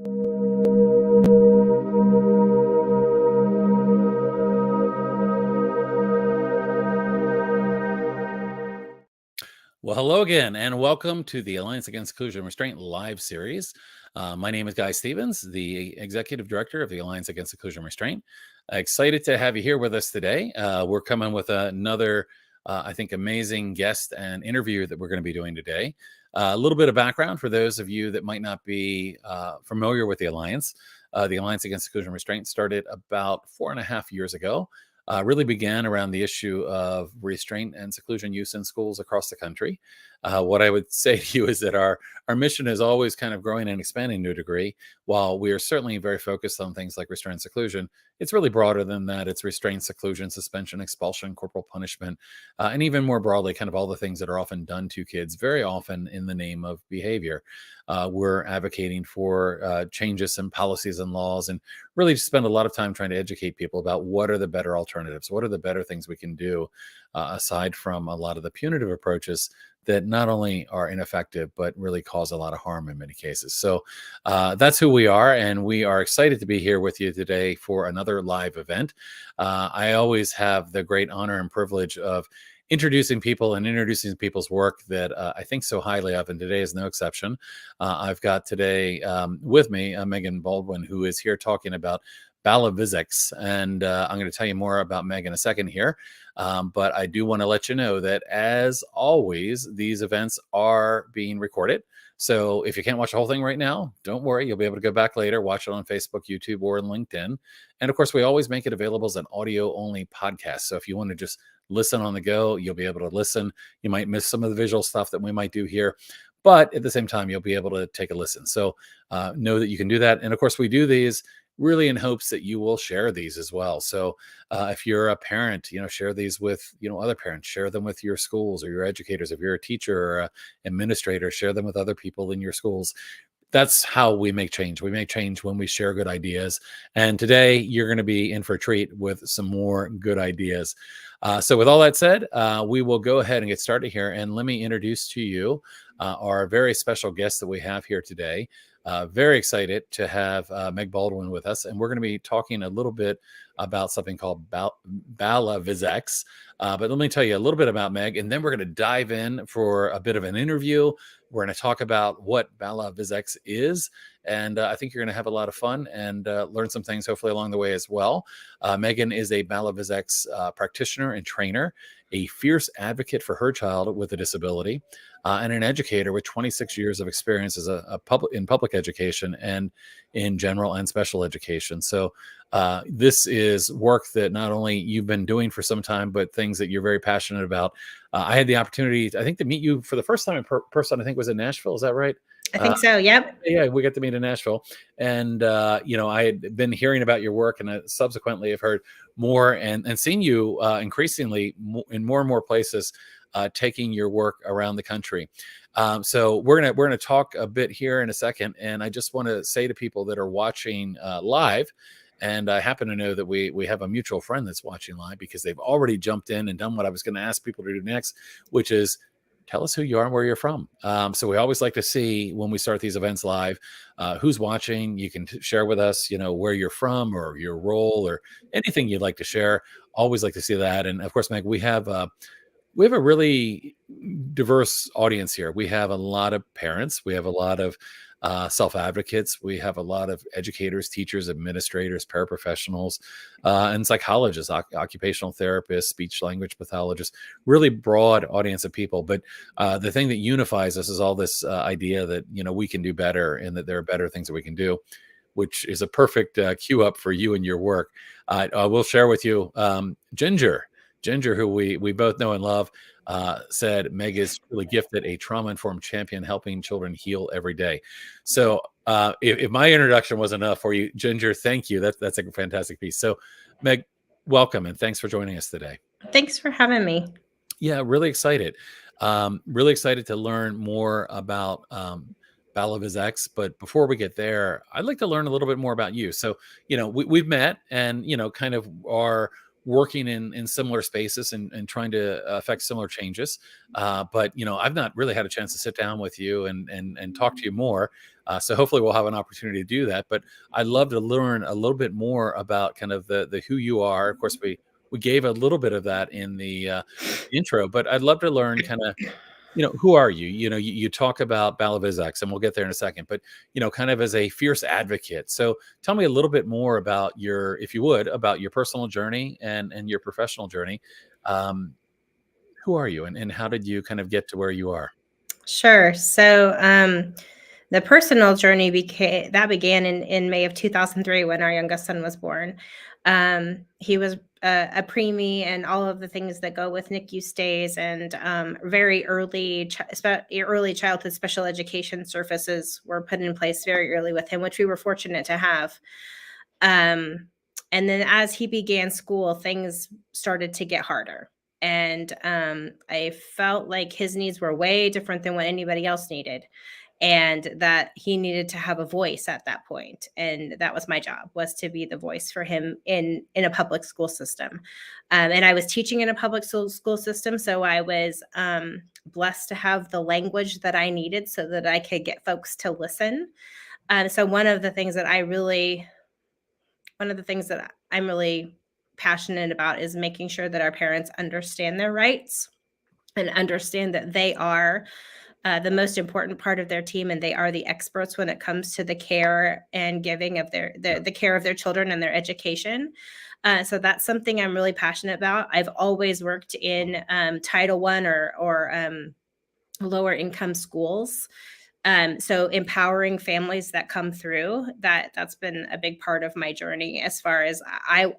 Well, hello again, and welcome to the Alliance Against Seclusion and Restraint live series. My name is Guy Stevens, the Executive Director of the Alliance Against Seclusion and Restraint. Excited to have you here with us today. We're coming with another, I think, amazing guest and interview that we're going to be doing today. A little bit of background for those of you that might not be familiar with the Alliance. The Alliance Against Seclusion and Restraint started about 4.5 years ago. Really began around the issue of restraint and seclusion use in schools across the country. What I would say to you is that our mission is always kind of growing and expanding to a degree. While we are certainly very focused on things like restraint and seclusion, it's really broader than that. It's restraint, seclusion, suspension, expulsion, corporal punishment, and even more broadly, kind of all the things that are often done to kids, very often in the name of behavior. We're advocating for changes in policies and laws, and really spend a lot of time trying to educate people about what are the better alternatives, what are the better things we can do, aside from a lot of the punitive approaches that not only are ineffective, but really cause a lot of harm in many cases. So that's who we are, and we are excited to be here with you today for another live event. I always have the great honor and privilege of introducing people and introducing people's work that I think so highly of, and today is no exception. I've got today with me Meagan Baldwin, who is here talking about Bal-A-Vis-X, and I'm going to tell you more about Meg in a second here. But I do want to let you know that, as always, these events are being recorded. So if you can't watch the whole thing right now, don't worry. You'll be able to go back later, watch it on Facebook, YouTube, or LinkedIn. And of course, we always make it available as an audio-only podcast. So if you want to just listen on the go, you'll be able to listen. You might miss some of the visual stuff that we might do here, but at the same time, you'll be able to take a listen. So know that you can do that. And of course, we do these really in hopes that you will share these as well. So if you're a parent, share these with, other parents, share them with your schools or your educators. If you're a teacher or an administrator, share them with other people in your schools. That's how we make change. We make change when we share good ideas. And today you're going to be in for a treat with some more good ideas. So with all that said, we will go ahead and get started here. And let me introduce to you our very special guest that we have here today. Very excited to have Meg Baldwin with us. And we're going to be talking a little bit about something called Bal-A-Vis-X. But let me tell you a little bit about Meg, and then we're going to dive in for a bit of an interview. We're going to talk about what Bal-A-Vis-X is, and I think you're going to have a lot of fun and learn some things hopefully along the way as well. Megan is a Bal-A-Vis-X practitioner and trainer, a fierce advocate for her child with a disability, and an educator with 26 years of experience as in public education and in general and special education. So this is work that not only you've been doing for some time, but things that you're very passionate about. I had the opportunity, I think, to meet you for the first time in person, I think was in Nashville. Is that right? I think so. Yep. Yeah, we got to meet in Nashville. And, I had been hearing about your work, and subsequently have heard more and seen you increasingly in more and more places taking your work around the country. So we're gonna talk a bit here in a second. And I just want to say to people that are watching live, and I happen to know that we have a mutual friend that's watching live, because they've already jumped in and done what I was going to ask people to do next, which is tell us who you are and where you're from. So we always like to see, when we start these events live, who's watching. You can share with us, where you're from or your role or anything you'd like to share. Always like to see that. And of course, Meg, we have a really diverse audience here. We have a lot of parents. We have a lot of self-advocates. We have a lot of educators, teachers, administrators, paraprofessionals, and psychologists, occupational therapists, speech language pathologists, really broad audience of people. But the thing that unifies us is all this idea that, we can do better, and that there are better things that we can do, which is a perfect cue up for you and your work. I will share with you Ginger, who we both know and love, said Meg is really gifted, a trauma-informed champion helping children heal every day. So if my introduction was enough for you, Ginger, thank you. That's a fantastic piece. So Meg, welcome, and thanks for joining us today. Thanks for having me. Yeah, really excited. Really excited to learn more about Bal-A-Vis-X. But before we get there, I'd like to learn a little bit more about you. So, we've met and, kind of are working in similar spaces and trying to affect similar changes. But I've not really had a chance to sit down with you and talk to you more. So hopefully we'll have an opportunity to do that. But I'd love to learn a little bit more about kind of the who you are. Of course, we gave a little bit of that in the intro, but I'd love to learn kind of, who are you? You talk about Bal-A-Vis-X, and we'll get there in a second, but, kind of as a fierce advocate. So tell me a little bit more about if you would, about your personal journey and your professional journey. Who are you and how did you kind of get to where you are? Sure. So the personal journey began in May of 2003 when our youngest son was born. He was a preemie and all of the things that go with NICU stays and very early childhood special education services were put in place very early with him, which we were fortunate to have. And then as he began school, things started to get harder. And I felt like his needs were way different than what anybody else needed, and that he needed to have a voice at that point. And that was my job, was to be the voice for him in a public school system. And I was teaching in a public school system, so I was blessed to have the language that I needed so that I could get folks to listen. So one of the things that I'm really passionate about is making sure that our parents understand their rights and understand that they are the most important part of their team, and they are the experts when it comes to the care and giving of the care of their children and their education. So that's something I'm really passionate about. I've always worked in Title I or lower income schools. So empowering families that come through, that's been a big part of my journey, as far as I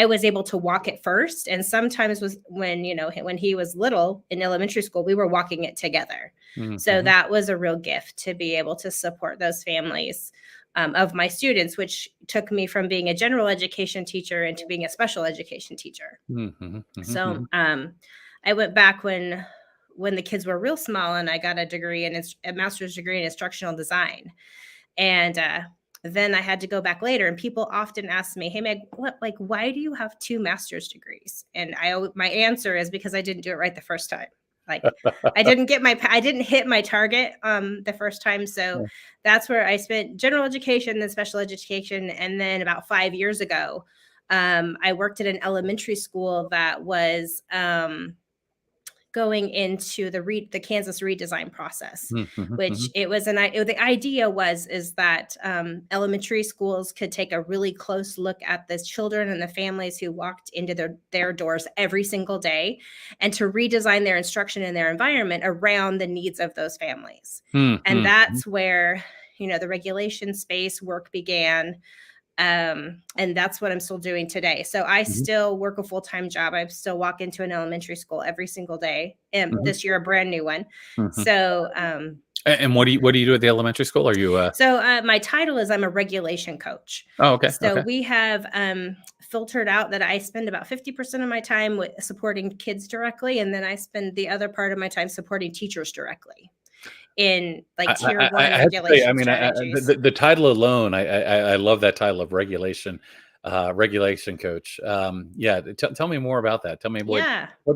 was able to walk it first. And sometimes when he was little in elementary school, we were walking it together. Mm-hmm. So that was a real gift to be able to support those families of my students, which took me from being a general education teacher into being a special education teacher. Mm-hmm. Mm-hmm. So I went back when the kids were real small, and I got a master's degree in instructional design. And then I had to go back later, and people often ask me, "Hey, Meg, why do you have 2 master's degrees?" And my answer is because I didn't do it right the first time. Like I didn't hit my target the first time. So that's where I spent general education, then special education, and then about 5 years ago, I worked at an elementary school that was going into the Kansas redesign process, Mm-hmm. which the idea is that elementary schools could take a really close look at the children and the families who walked into their doors every single day, and to redesign their instruction and their environment around the needs of those families. Mm-hmm. And that's where, the regulation space work began. And that's what I'm still doing today. So I still work a full-time job. I still walk into an elementary school every single day, and this year a brand new one. Mm-hmm. So and what do you do at the elementary school? Are you my title is I'm a regulation coach. Oh, okay. So okay. we have filtered out that I spend about 50% of my time with supporting kids directly, and then I spend the other part of my time supporting teachers directly in tier 1 regulation strategies. The title alone, I love that title of regulation coach. Tell me more about that. Tell me what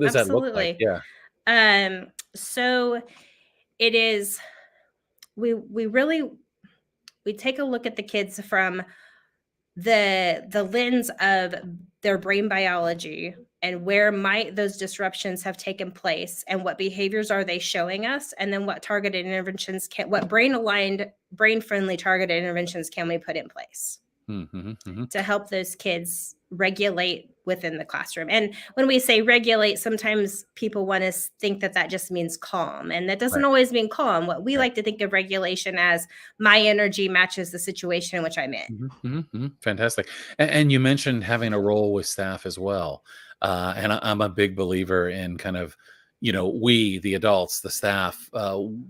does that look like? Yeah. So it is, we take a look at the kids from the lens of their brain biology, and where might those disruptions have taken place, and what behaviors are they showing us, and then what targeted interventions what brain friendly targeted interventions can we put in place to help those kids regulate within the classroom. And when we say regulate, sometimes people want to think that just means calm, and that doesn't always mean calm. What we like to think of regulation as my energy matches the situation in which I'm in. Fantastic. And you mentioned having a role with staff as well. And I'm a big believer in kind of, we, the adults, the staff,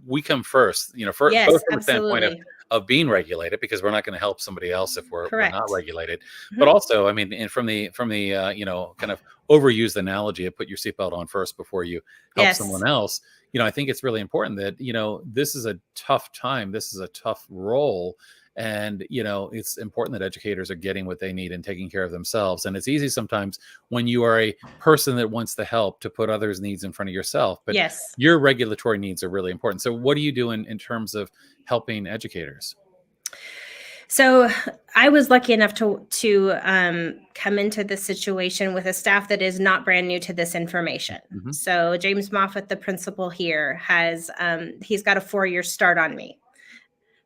we come first, first Yes, from a standpoint of being regulated, because we're not going to help somebody else if we're not regulated. But also, I mean, and from the kind of overused analogy of put your seatbelt on first before you help someone else, I think it's really important that, this is a tough time. This is a tough role. And, it's important that educators are getting what they need and taking care of themselves. And it's easy sometimes when you are a person that wants the help to put others' needs in front of yourself. But Yes. your regulatory needs are really important. So what do you do in terms of helping educators? So I was lucky enough to come into this situation with a staff that is not brand new to this information. Mm-hmm. So James Moffat, the principal here, has he's got a 4-year start on me.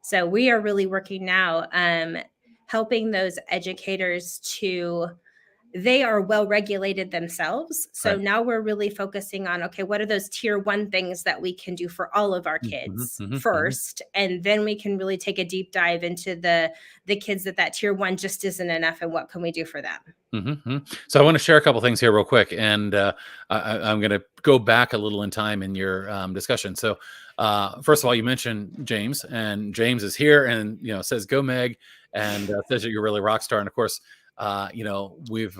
So we are really working now, helping those educators to. They are well regulated themselves. So Right. now we're really focusing on, okay, what are those tier 1 things that we can do for all of our Mm-hmm, kids mm-hmm, first? And then we can really take a deep dive into the kids that tier 1 just isn't enough, and what can we do for them? mm-hmm. So I want to share a couple things here real quick. And I'm going to go back a little in time in your discussion. So first of all, you mentioned James, and James is here and, says, go Meg, and says that you're really a rock star. And of course, we've,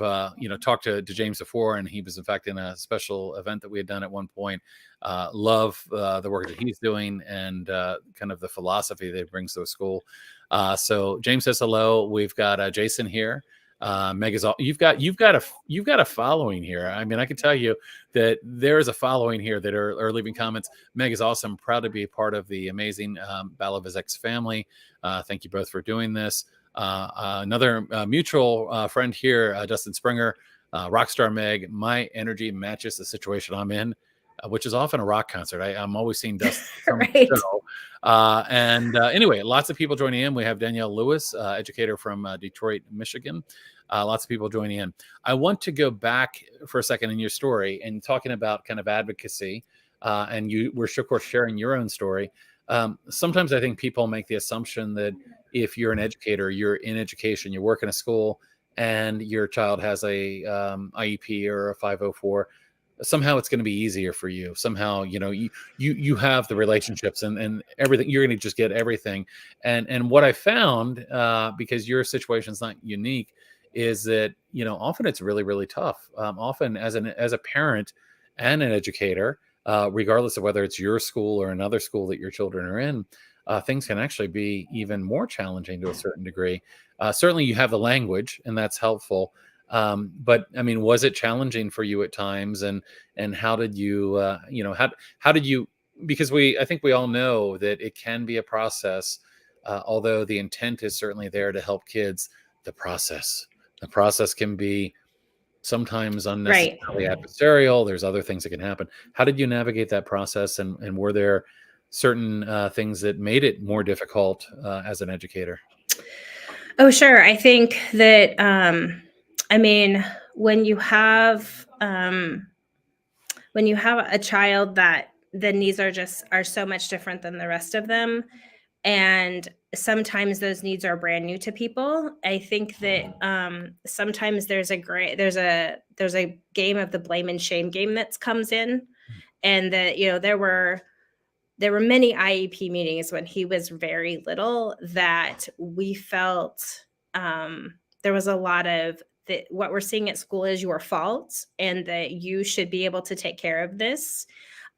talked to James before, and he was in fact in a special event that we had done at one point. Love the work that he's doing and kind of the philosophy that he brings to the school. So James says hello. We've got Jason here. Meg is all, you've got a following here. I mean, I can tell you that there is a following here that are leaving comments. Meg is awesome. Proud to be a part of the amazing Bal-A-Vis-X family. Thank you both for doing this. Another mutual friend here, Dustin Springer, Rockstar Meg. My energy matches the situation I'm in, which is often a rock concert. I'm always seeing Dustin Right. show. Anyway, lots of people joining in. We have Danielle Lewis, educator from Detroit, Michigan. Lots of people joining in. I want to go back for a second in your story and talking about kind of advocacy. And you were, of course, sharing your own story. Sometimes I think people make the assumption that if you're an educator, you're in education, you work in a school, and your child has a IEP or a 504, somehow it's going to be easier for you. Somehow, you have the relationships and everything. You're going to just get everything. And what I found, because your situation is not unique, is that often it's really, really tough. Often as a parent and an educator, regardless of whether it's your school or another school that your children are in, things can actually be even more challenging to a certain degree. Certainly you have the language, and that's helpful. But I mean, was it challenging for you at times? And how did you, how did you, because I think we all know that it can be a process, although the intent is certainly there to help kids. The process can be sometimes unnecessarily adversarial. There's other things that can happen. How did you navigate that process? And were there certain things that made it more difficult as an educator? Oh, sure. I think that, I mean, when you have a child that the needs are so much different than the rest of them, and sometimes those needs are brand new to people, I think that sometimes there's a game of the blame and shame game that comes in, and that there were many IEP meetings when he was very little that we felt there was a lot of that what we're seeing at school is your fault, and that you should be able to take care of this.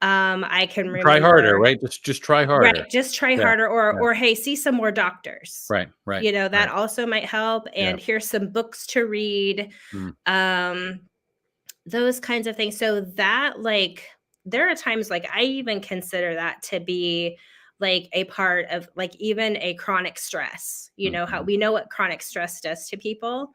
I can remember, Try harder, right? Just try harder. right, just try Yeah, harder, yeah. or hey, see some more doctors. Right. That Right. also might help. And Yeah. here's some books to read. Mm. Those kinds of things. So that, like, there are times like I even consider that to be like a part of like even a chronic stress. How Mhm. we know what chronic stress does to people,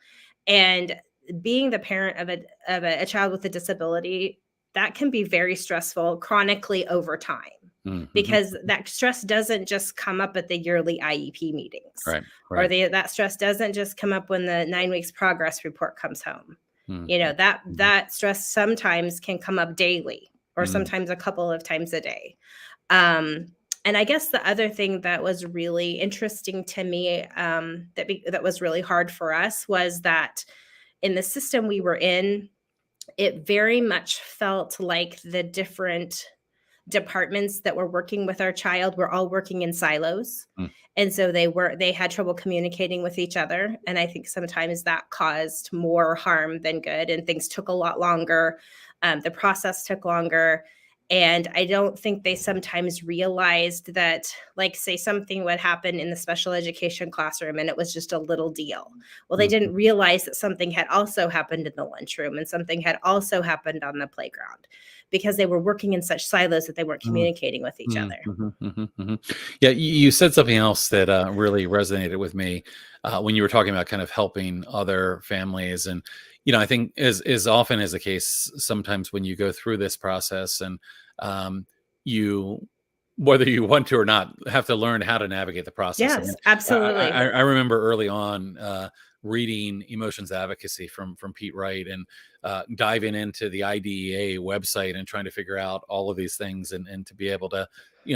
and being the parent of a child with a disability, that can be very stressful chronically over time, Mhm. because that stress doesn't just come up at the yearly IEP meetings, or Right. that stress doesn't just come up when the 9 weeks progress report comes home. Mhm. That stress sometimes can come up daily, or Mhm. sometimes a couple of times a day. Um, and I guess the other thing that was really interesting to me, that was really hard for us, was that in the system we were in, it very much felt like the different departments that were working with our child were all working in silos. Mm. And so they had trouble communicating with each other. And I think sometimes that caused more harm than good, and things took a lot longer. The process took longer. And I don't think they sometimes realized that, like, say something would happen in the special education classroom and it was just a little deal. Well, they Mhm. didn't realize that something had also happened in the lunchroom and something had also happened on the playground, because they were working in such silos that they weren't Mm, communicating with each mm, other. mhm, mhm, mhm. Yeah, you said something else that really resonated with me when you were talking about kind of helping other families, and I think is often is the case sometimes when you go through this process, and um, you, whether you want to or not, have to learn how to navigate the process. I Yes, mean, absolutely. I remember early on reading emotions advocacy from Pete Wright, and diving into the IDEA website and trying to figure out all of these things, and to be able to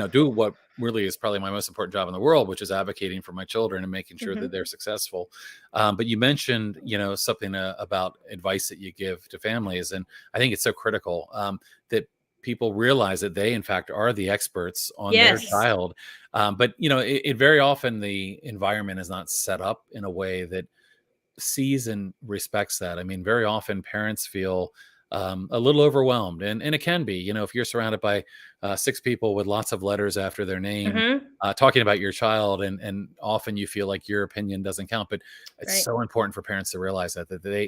do what really is probably my most important job in the world, which is advocating for my children and making sure that Mhm. they're successful. But you mentioned something about advice that you give to families, and I think it's so critical that people realize that they in fact are the experts on their Yes. child. But it very often the environment is not set up in a way that sees and respects that. I mean, very often parents feel a little overwhelmed, and it can be, if you're surrounded by six people with lots of letters after their name, Mhm. talking about your child, and often you feel like your opinion doesn't count. But it's Right. so important for parents to realize that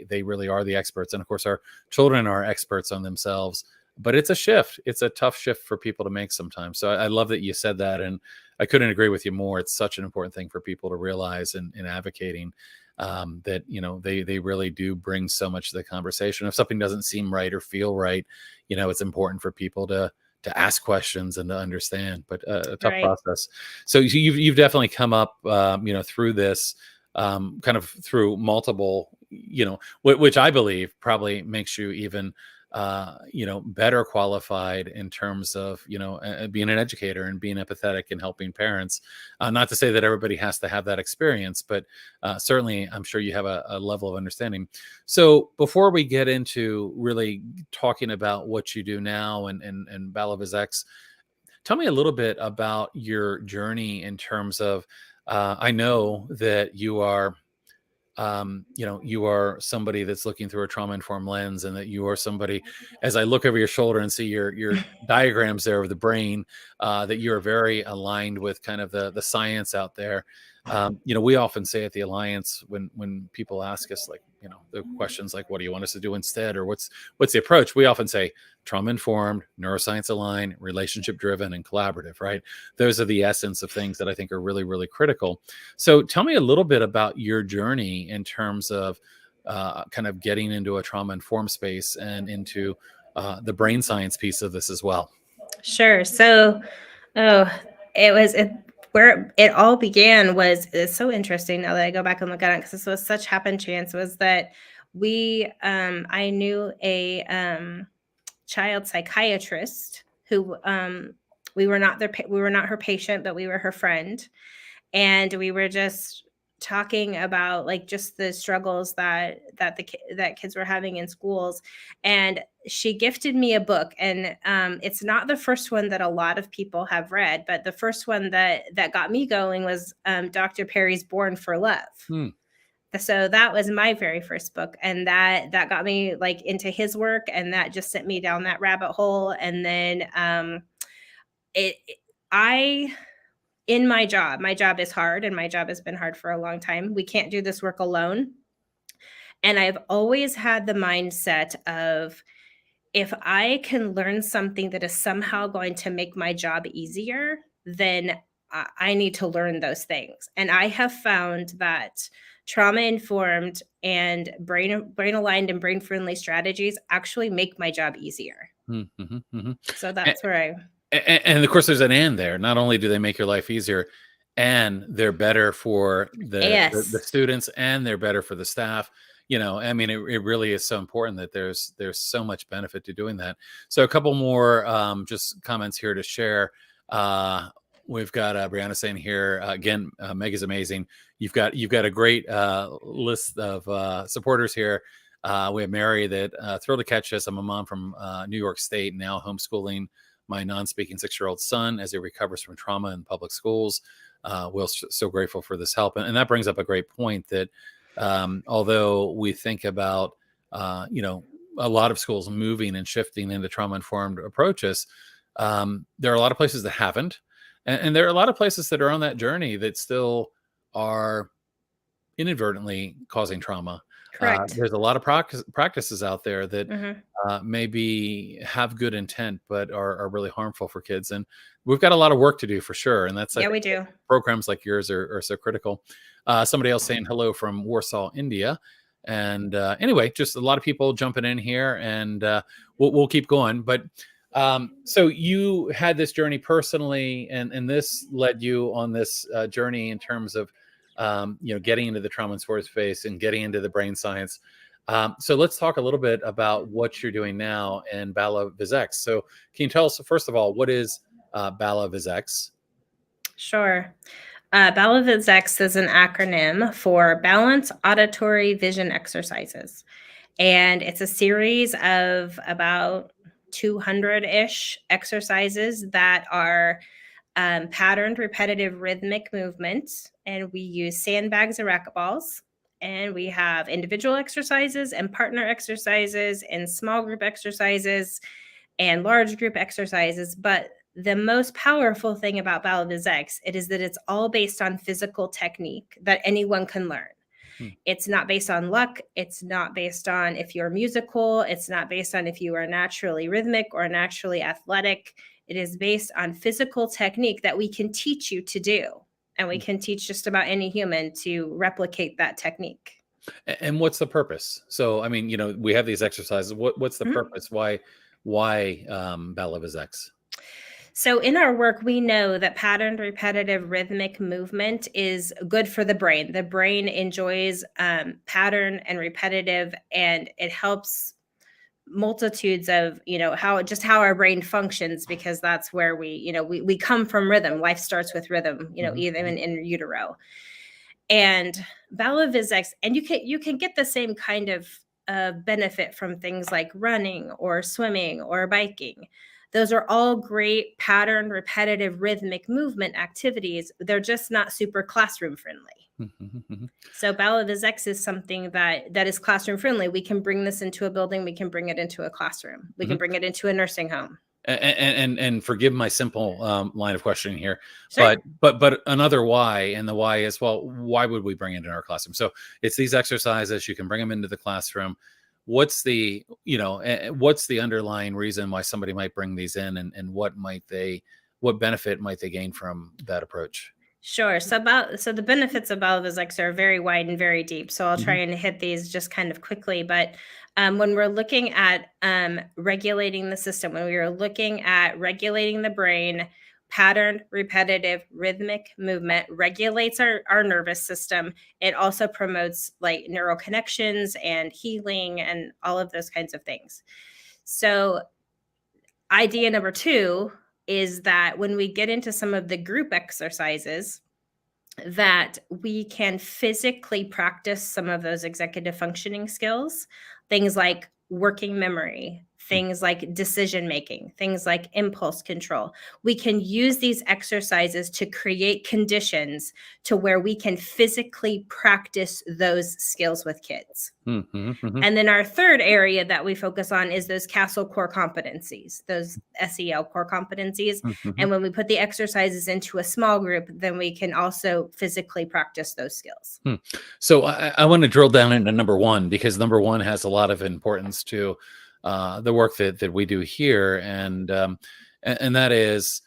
they really are the experts, and of course, our children are experts on themselves. But it's a shift. It's a tough shift for people to make sometimes. So I love that you said that, and I couldn't agree with you more. It's such an important thing for people to realize in advocating, that they really do bring so much to the conversation. If something doesn't seem right or feel right, it's important for people to ask questions and to understand. But a tough Right. process. So you've definitely come up through this, kind of through multiple, which I believe probably makes you even better qualified in terms of being an educator and being empathetic and helping parents. Not to say that everybody has to have that experience, but certainly I'm sure you have a level of understanding. So before we get into really talking about what you do now and Bal-A-Vis-X, tell me a little bit about your journey in terms of, I know that you are somebody that's looking through a trauma informed lens, and that you are somebody, as I look over your shoulder and see your diagrams there of the brain, that you are very aligned with kind of the science out there. We often say at the Alliance, when people ask us, like, the questions like, what do you want us to do instead, or what's the approach, we often say trauma informed, neuroscience aligned, relationship driven, and collaborative, right? Those are the essence of things that I think are really, really critical. So tell me a little bit about your journey in terms of kind of getting into a trauma informed space and into the brain science piece of this as well. Sure. So, oh, where it all began was, it's so interesting now that I go back and look at it, because this was such happen chance, was that I knew a child psychiatrist who, we were not her patient, but we were her friend, and we were just talking about, like, just the struggles that kids were having in schools. And she gifted me a book, and it's not the first one that a lot of people have read, but the first one that got me going was Dr. Perry's Born for Love. Hmm. So that was my very first book, and that got me, like, into his work, and that just sent me down that rabbit hole. And then it I in my job is hard, and my job has been hard for a long time. We can't do this work alone. And I've always had the mindset of, if I can learn something that is somehow going to make my job easier, then I need to learn those things. And I have found that trauma informed and brain aligned and brain friendly strategies actually make my job easier. Hmm, mhm, mhm. So that's where I And of course, there's an and there. Not only do they make your life easier, and they're better for the yes. students, and they're better for the staff. I mean, it really is so important that there's so much benefit to doing that. So a couple more just comments here to share. Uh, we've got Brianna saying here again, Meg is amazing. You've got a great list of supporters here. We have Mary that thrilled to catch us. I'm a mom from New York State, now homeschooling my non-speaking 6-year-old son as he recovers from trauma in public schools. We're so grateful for this help, and that brings up a great point that although we think about a lot of schools moving and shifting into trauma-informed approaches, There are a lot of places that haven't, and there are a lot of places that are on that journey that still are inadvertently causing trauma. Correct. There's a lot of practices out there that Hmm. maybe have good intent but are really harmful for kids, and we've got a lot of work to do for sure. And that's, I Yeah, we think, do. programs like yours are so critical. Somebody else saying hello from Warsaw, India. And anyway, just a lot of people jumping in here, and we'll keep going. But so you had this journey personally, and this led you on this journey in terms of getting into the trauma and sports space and getting into the brain science. So let's talk a little bit about what you're doing now in Bal-A-Vis-X. So can you tell us, first of all, what is Bal-A-Vis-X? Sure. Bal-A-Vis-X is an acronym for Balance Auditory Vision Exercises. And it's a series of about 200-ish exercises that are patterned, repetitive, rhythmic movements. And we use sandbags and racquetballs. And we have individual exercises and partner exercises and small group exercises and large group exercises. But the most powerful thing about Bal-A-Vis-X, it is that it's all based on physical technique that anyone can learn. Hmm. It's not based on luck. It's not based on if you're musical. It's not based on if you are naturally rhythmic or naturally athletic. It is based on physical technique that we can teach you to do. And we can teach just about any human to replicate that technique. And what's the purpose? So, I mean, we have these exercises. What's the Mhm. purpose? Why Bal-A-Vis-X? So, in our work, we know that patterned, repetitive, rhythmic movement is good for the brain. The brain enjoys pattern and repetitive, and it helps multitudes of how our brain functions, because that's where we come from rhythm. Life starts with rhythm, Mhm, even mhm, in utero. And Bal-A-Vis-X, and you can get the same kind of benefit from things like running or swimming or biking. Those are all great pattern, repetitive, rhythmic movement activities. They're just not super classroom friendly. mhm, mhm. So Bal-A-Vis-X is something that is classroom friendly. We can bring this into a building. We can bring it into a classroom. We can Mhm. bring it into a nursing home. And forgive my simple line of questioning here, Sure. but another why, and the why is, well, why would we bring it in our classroom? So it's these exercises, you can bring them into the classroom. What's the underlying reason why somebody might bring these in, and what benefit might they gain from that approach? Sure. So the benefits of Bal-A-Vis-X are very wide and very deep. So I'll try Mhm, and hit these just kind of quickly. But when we're looking at regulating the system, when we are looking at regulating the brain, patterned, repetitive, rhythmic movement regulates our nervous system. It also promotes like neural connections and healing and all of those kinds of things. So idea number two is that when we get into some of the group exercises, that we can physically practice some of those executive functioning skills, things like working memory, mm, things like decision making, things like impulse control. We can use these exercises to create conditions to where we can physically practice those skills with kids. mhm, mhm, mhm, And then our third area that we focus on is those castle core competencies, those SEL core competencies. mhm. And when we put the exercises into a small group, then we can also physically practice those skills. Hmm. So I want to drill down into number one, because number one has a lot of importance to the work that we do here, and that is,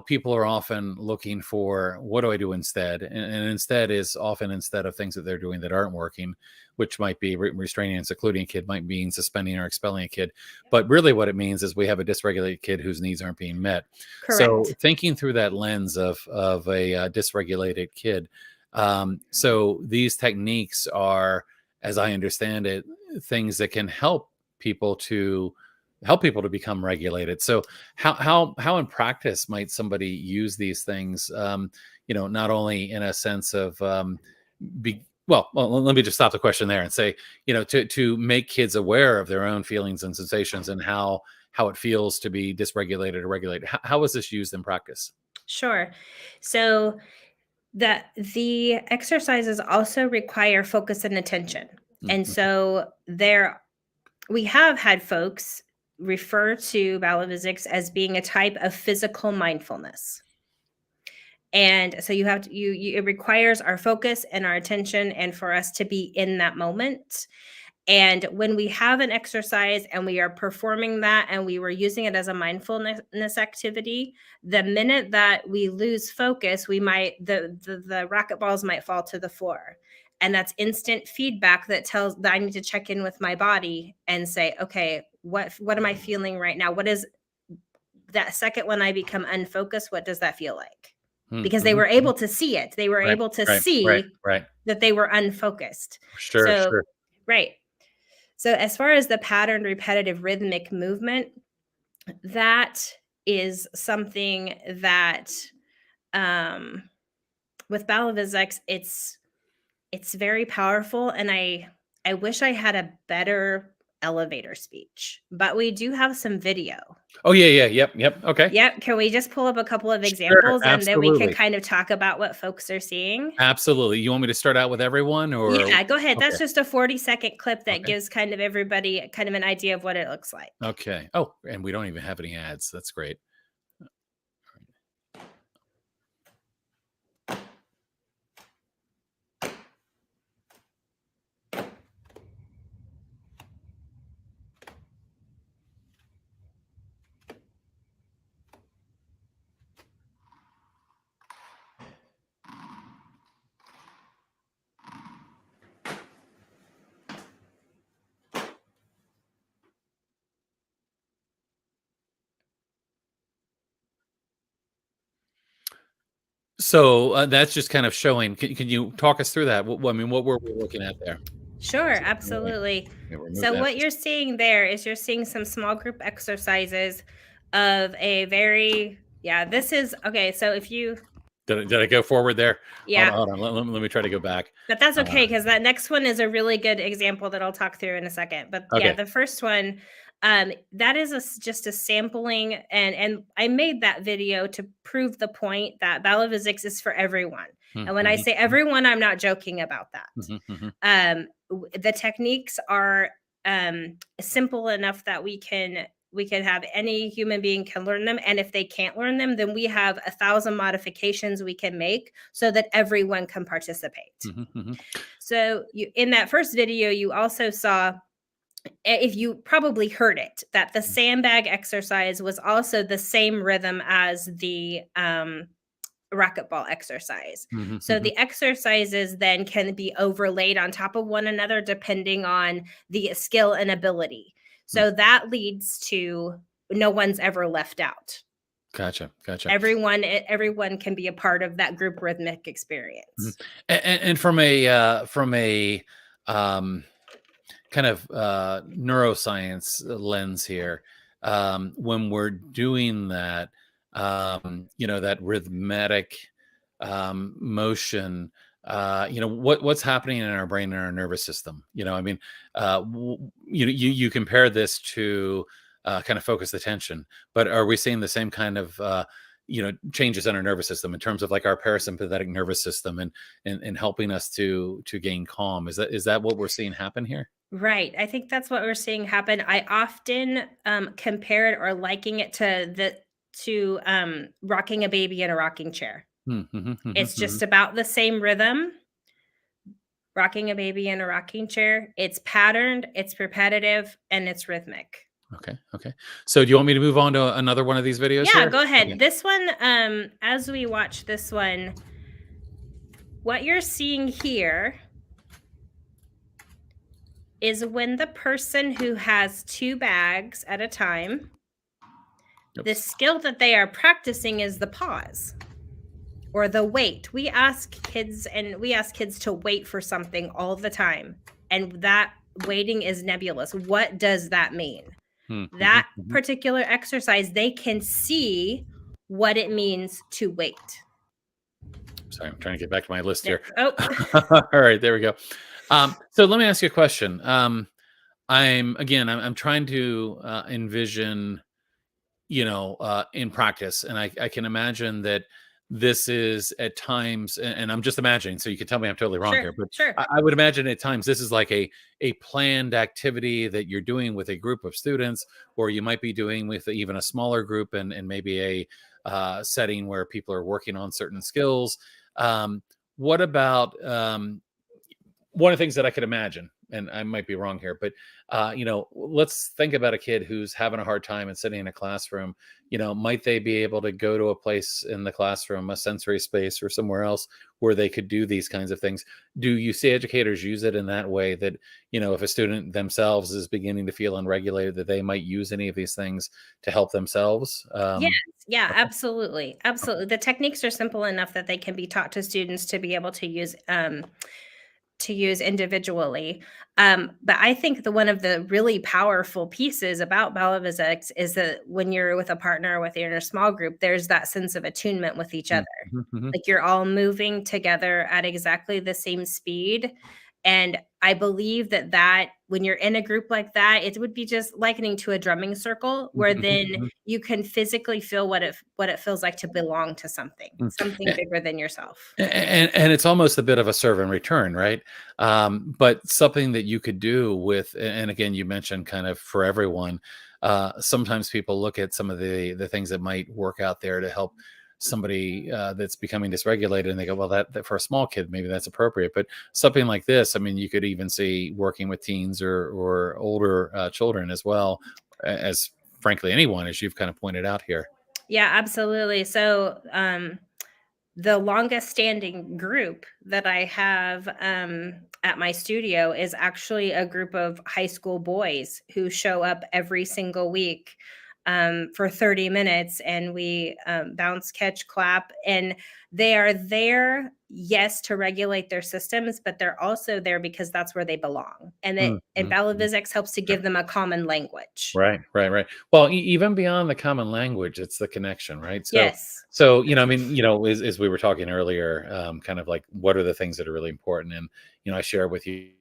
people are often looking for, what do I do instead, and instead is often instead of things that they're doing that aren't working, which might be restraining and secluding a kid, might mean suspending or expelling a kid, but really what it means is we have a dysregulated kid whose needs aren't being met. So Correct. thinking through that lens of a dysregulated kid, so these techniques are, as I understand it, things that can help people to become regulated. So how in practice might somebody use these things? Not only in a sense of well, let me just stop the question there and say, to make kids aware of their own feelings and sensations, and how it feels to be dysregulated or regulated. How is this used in practice? Sure. So that the exercises also require focus and attention. And Mhm, so there we have had folks refer to Bal-A-Vis-X as being a type of physical mindfulness. And so you have to, it requires our focus and our attention and for us to be in that moment. And when we have an exercise and we are performing that and we were using it as a mindfulness activity, the minute that we lose focus, we might, the racket balls might fall to the floor. And that's instant feedback that tells that I need to check in with my body and say, okay, what am I feeling right now? What is that second when I become unfocused? What does that feel like? Because they were able to see it. They were able to see that they were unfocused. Sure. Right. So as far as the patterned repetitive rhythmic movement, that is something that with Bal-A-Vis-X, it's very powerful. And I wish I had a better elevator speech, but we do have some video. Oh, yeah. Yep. Okay. Yep. Can we just pull up a couple of examples and then we can kind of talk about what folks are seeing? Absolutely. You want me to start out with everyone, or? Yeah, go ahead. Okay. That's just a 40-second clip that gives kind of everybody kind of an idea of what it looks like. Okay. Oh, and we don't even have any ads. That's great. So that's just kind of showing. Can you talk us through that? What were we looking at there? Sure, absolutely. So what you're seeing there is you're seeing some small group exercises of a very, this is, okay, so if you... Did I go forward there? Yeah. Hold on. Let me try to go back. But that's okay, because that next one is a really good example that I'll talk through in a second. But yeah, the first one, that is just a sampling, and I made that video to prove the point that Bal-A-Vis-X is for everyone. And when I say everyone, I'm not joking about that. The techniques are simple enough that we can have any human being can learn them. And if they can't learn them, then we have 1,000 modifications we can make so that everyone can participate. So in that first video, you also saw, if you probably heard it, that the sandbag exercise was also the same rhythm as the racquetball exercise. So the exercises then can be overlaid on top of one another depending on the skill and ability. So that leads to no one's ever left out. Gotcha. Everyone can be a part of that group rhythmic experience. And from a kind of neuroscience lens here, when we're doing that, that rhythmic motion, what's happening in our brain and our nervous system. You compare this to kind of focus attention, but are we seeing the same kind of changes in our nervous system in terms of like our parasympathetic nervous system and helping us to gain calm? Is that what we're seeing happen here? Right. I think that's what we're seeing happen. I often compare it or liking it to rocking a baby in a rocking chair. It's just about the same rhythm. Rocking a baby in a rocking chair. It's patterned, it's repetitive, and it's rhythmic. Okay. So do you want me to move on to another one of these videos? Yeah, go ahead. Okay. This one, as we watch this one, what you're seeing here is when the person who has 2 bags at a time, the skill that they are practicing is the pause or the wait. We ask kids to wait for something all the time, and that waiting is nebulous. What does that mean? That particular exercise, they can see what it means to wait. Sorry, I'm trying to get back to my list here. Oh. All right, there we go. So let me ask you a question. I'm trying to envision, in practice, and I can imagine that this is at times, and I'm just imagining, so you can tell me I'm totally wrong Sure, here, but sure. I would imagine at times this is like a planned activity that you're doing with a group of students, or you might be doing with even a smaller group, and maybe a setting where people are working on certain skills. What about one of the things that I could imagine, and I might be wrong here, but let's think about a kid who's having a hard time and sitting in a classroom. Might they be able to go to a place in the classroom, a sensory space, or somewhere else where they could do these kinds of things? Do you see educators use it in that way? That if a student themselves is beginning to feel unregulated, that they might use any of these things to help themselves? Yes, yeah, Okay. absolutely, absolutely. The techniques are simple enough that they can be taught to students to be able to use individually. But I think the one of the really powerful pieces about Bal-A-Vis-X is that when you're with a partner, or with you're in a small group, there's that sense of attunement with each other. Mhm, mhm, Like you're all moving together at exactly the same speed. And I believe that when you're in a group like that, it would be just likening to a drumming circle mhm, where mhm, then mhm, you can physically feel what it feels like to belong to something mhm. bigger than yourself. And it's almost a bit of a serve and return, right? But something that you could do with, and again, you mentioned kind of for everyone. Sometimes people look at some of the things that might work out there to help somebody that's becoming dysregulated, and they go, well, that for a small kid, maybe that's appropriate. But something like this, I mean, you could even see working with teens or older children as well, as frankly anyone, as you've kind of pointed out here. Yeah, absolutely. So, the longest standing group that I have at my studio is actually a group of high school boys who show up every single week for 30 minutes, and we bounce, catch, clap. And they are there, yes, to regulate their systems, but they're also there because that's where they belong. And Mhm. Bal-A-Vis-X helps to give them a common language. Right, right, right. Well, even beyond the common language, it's the connection, right? So, Yes. I mean, as we were talking earlier, kind of like what are the things that are really important, and I share with you.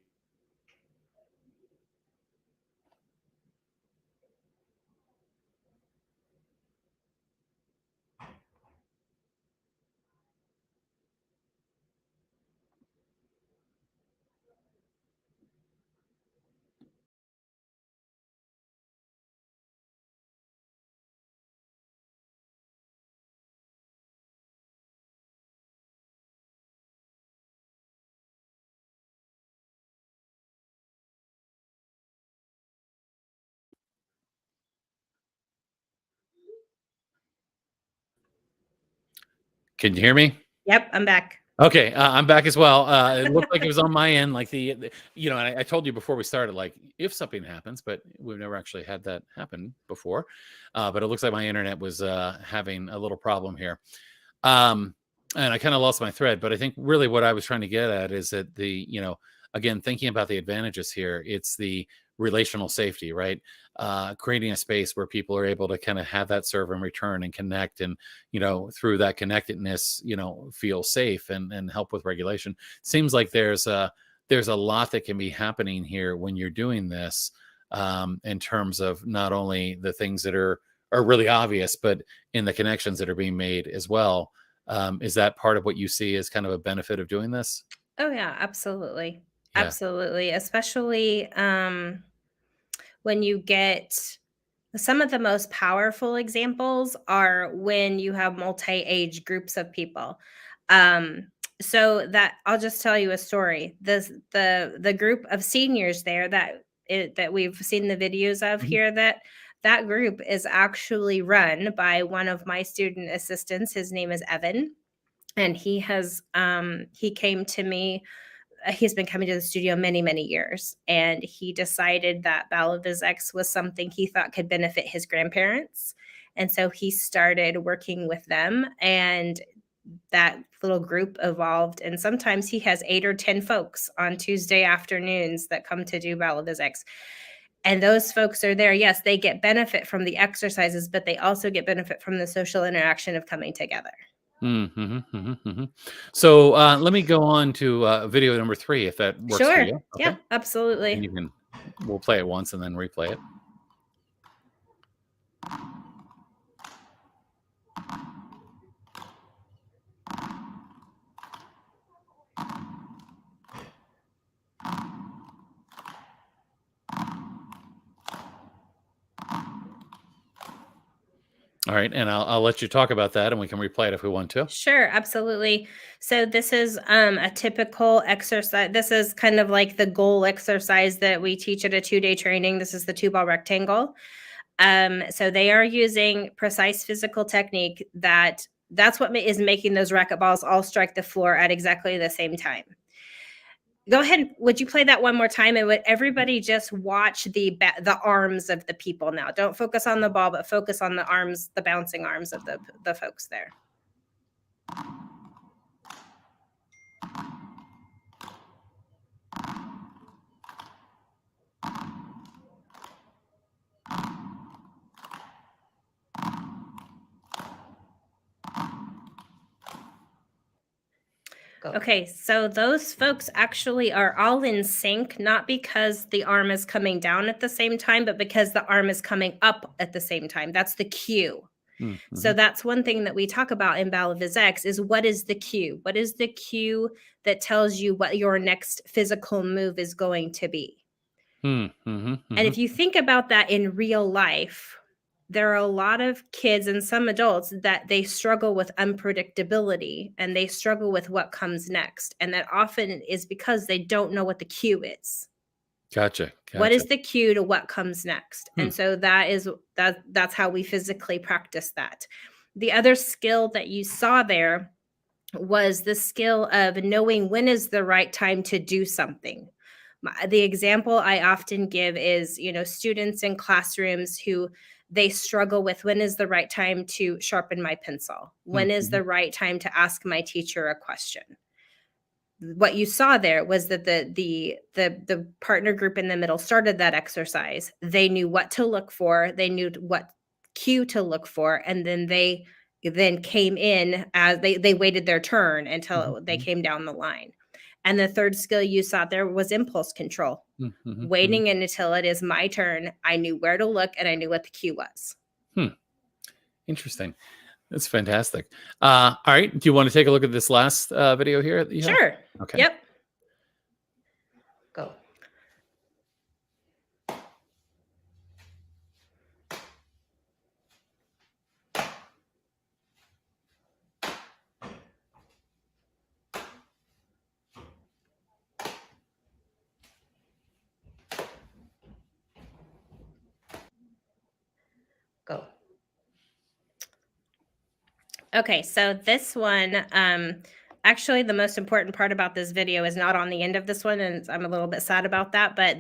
Can you hear me? Yep, I'm back. Okay, I'm back as well. It looked like it was on my end, like and I told you before we started, like if something happens, but we've never actually had that happen before. But it looks like my internet was having a little problem here. Um, and I kind of lost my thread, but I think really what I was trying to get at is that again, thinking about the advantages here, it's the relational safety, right? Creating a space where people are able to kind of have that serve and return and connect, and through that connectedness, feel safe and help with regulation. Seems like there's a lot that can be happening here when you're doing this, in terms of not only the things that are really obvious, but in the connections that are being made as well. Is that part of what you see as kind of a benefit of doing this? Oh yeah, absolutely. Yeah. Absolutely. Especially when you get some of the most powerful examples are when you have multi-age groups of people. Um, so that I'll just tell you a story. The group of seniors there that we've seen the videos of Mhm. here, that group is actually run by one of my student assistants. His name is Evan, and he came to me. He's been coming to the studio many, many years, and he decided that Bal-A-Vis-X was something he thought could benefit his grandparents. And so he started working with them, and that little group evolved. And sometimes he has 8 or 10 folks on Tuesday afternoons that come to do Bal-A-Vis-X. And those folks are there. Yes, they get benefit from the exercises, but they also get benefit from the social interaction of coming together. So let me go on to video number 3, if that works for Sure. you. Yeah, Okay, and absolutely. we'll play it once and then replay it. All right, and I'll let you talk about that, and we can replay it if we want to. Sure, absolutely. So this is a typical exercise. This is kind of like the goal exercise that we teach at a 2-day training. This is the 2-ball rectangle. So they are using precise physical technique that's what is making those racquetballs all strike the floor at exactly the same time. Go ahead. Would you play that one more time? And would everybody just watch the arms of the people now? Don't focus on the ball, but focus on the arms, the bouncing arms of the folks there. Go. Okay, so those folks actually are all in sync, not because the arm is coming down at the same time, but because the arm is coming up at the same time. That's the cue. Mm-hmm. So that's one thing that we talk about in Bal-A-Vis-X is what is the cue? What is the cue that tells you what your next physical move is going to be? Mm-hmm. Mm-hmm. And if you think about that in real life, there are a lot of kids and some adults that they struggle with unpredictability and they struggle with what comes next. And that often is because they don't know what the cue is. Gotcha. What is the cue to what comes next? Hmm. And so that's how we physically practice that. The other skill that you saw there was the skill of knowing when is the right time to do something. The example I often give is, students in classrooms who they struggle with when is the right time to sharpen my pencil? When is the right time to ask my teacher a question? What you saw there was that the partner group in the middle started that exercise. They knew what to look for. They knew what cue to look for. And then they came in as they waited their turn until they came down the line. And the third skill you saw there was impulse control. Waiting until it is my turn. I knew where to look and I knew what the cue was. Interesting. That's fantastic. All right. Do you want to take a look at this last video here? Sure. Okay. Yep. Go. Go. Okay, so this one, actually the most important part about this video is not on the end of this one, and I'm a little bit sad about that, but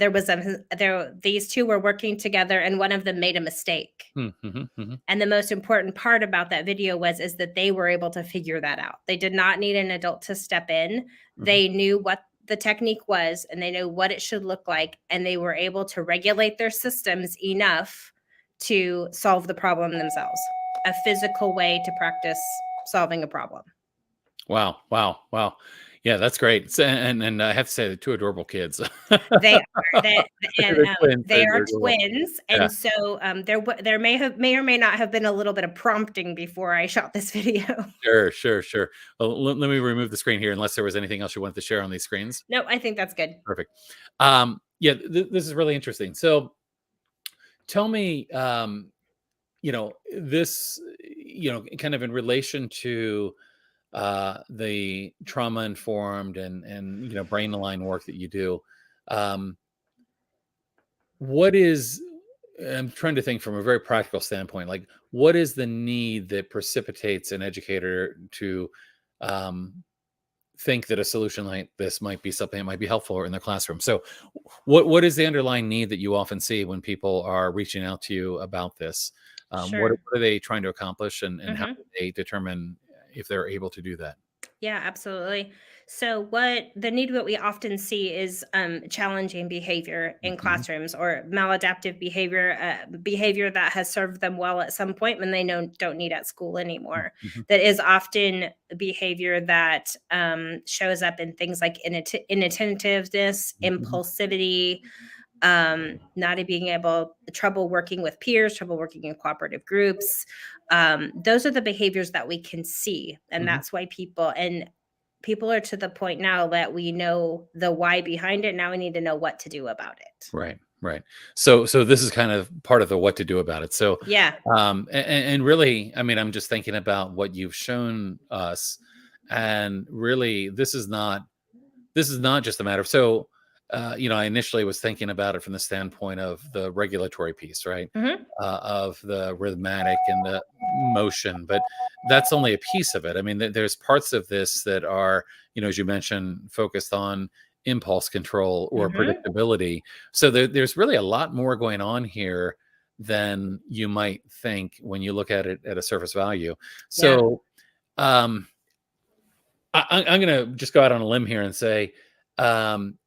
these two were working together and one of them made a mistake. And the most important part about that video is that they were able to figure that out. They did not need an adult to step in. They knew what the technique was and they knew what it should look like, and they were able to regulate their systems enough to solve the problem themselves. A physical way to practice solving a problem. Wow. Yeah, that's great. And I have to say, they're two adorable kids. They are. They are twins, and Yeah. so there may or may not have been a little bit of prompting before I shot this video. Sure. Well, let me remove the screen here, unless there was anything else you wanted to share on these screens. No, I think that's good. Perfect. Yeah, this is really interesting. So, tell me, this, kind of in relation to the trauma informed and brain aligned work that you do. What is, I'm trying to think from a very practical standpoint, like what is the need that precipitates an educator to think that a solution like this might be something that might be helpful in their classroom? So what is the underlying need that you often see when people are reaching out to you about this? Sure. What are they trying to accomplish, and how do they determine if they're able to do that? Yeah, absolutely. So what we often see is challenging behavior in classrooms or maladaptive behavior that has served them well at some point when they don't need at school anymore. That is often behavior that shows up in things like inattentiveness, impulsivity, not being trouble working with peers, trouble working in cooperative groups. Those are the behaviors that we can see. And that's why people are to the point now that we know the why behind it. Now we need to know what to do about it. Right. Right. So this is kind of part of the what to do about it. So, Yeah. and really, I mean, I'm just thinking about what you've shown us, and really, this is not just a matter of I initially was thinking about it from the standpoint of the regulatory piece, right? Hmm. Of the rhythmic and the motion, but that's only a piece of it. I mean, there's parts of this that are, as you mentioned, focused on impulse control or Hmm. predictability. So there's really a lot more going on here than you might think when you look at it at a surface value. Yeah. So, um, I'm going to just go out on a limb here and say, um,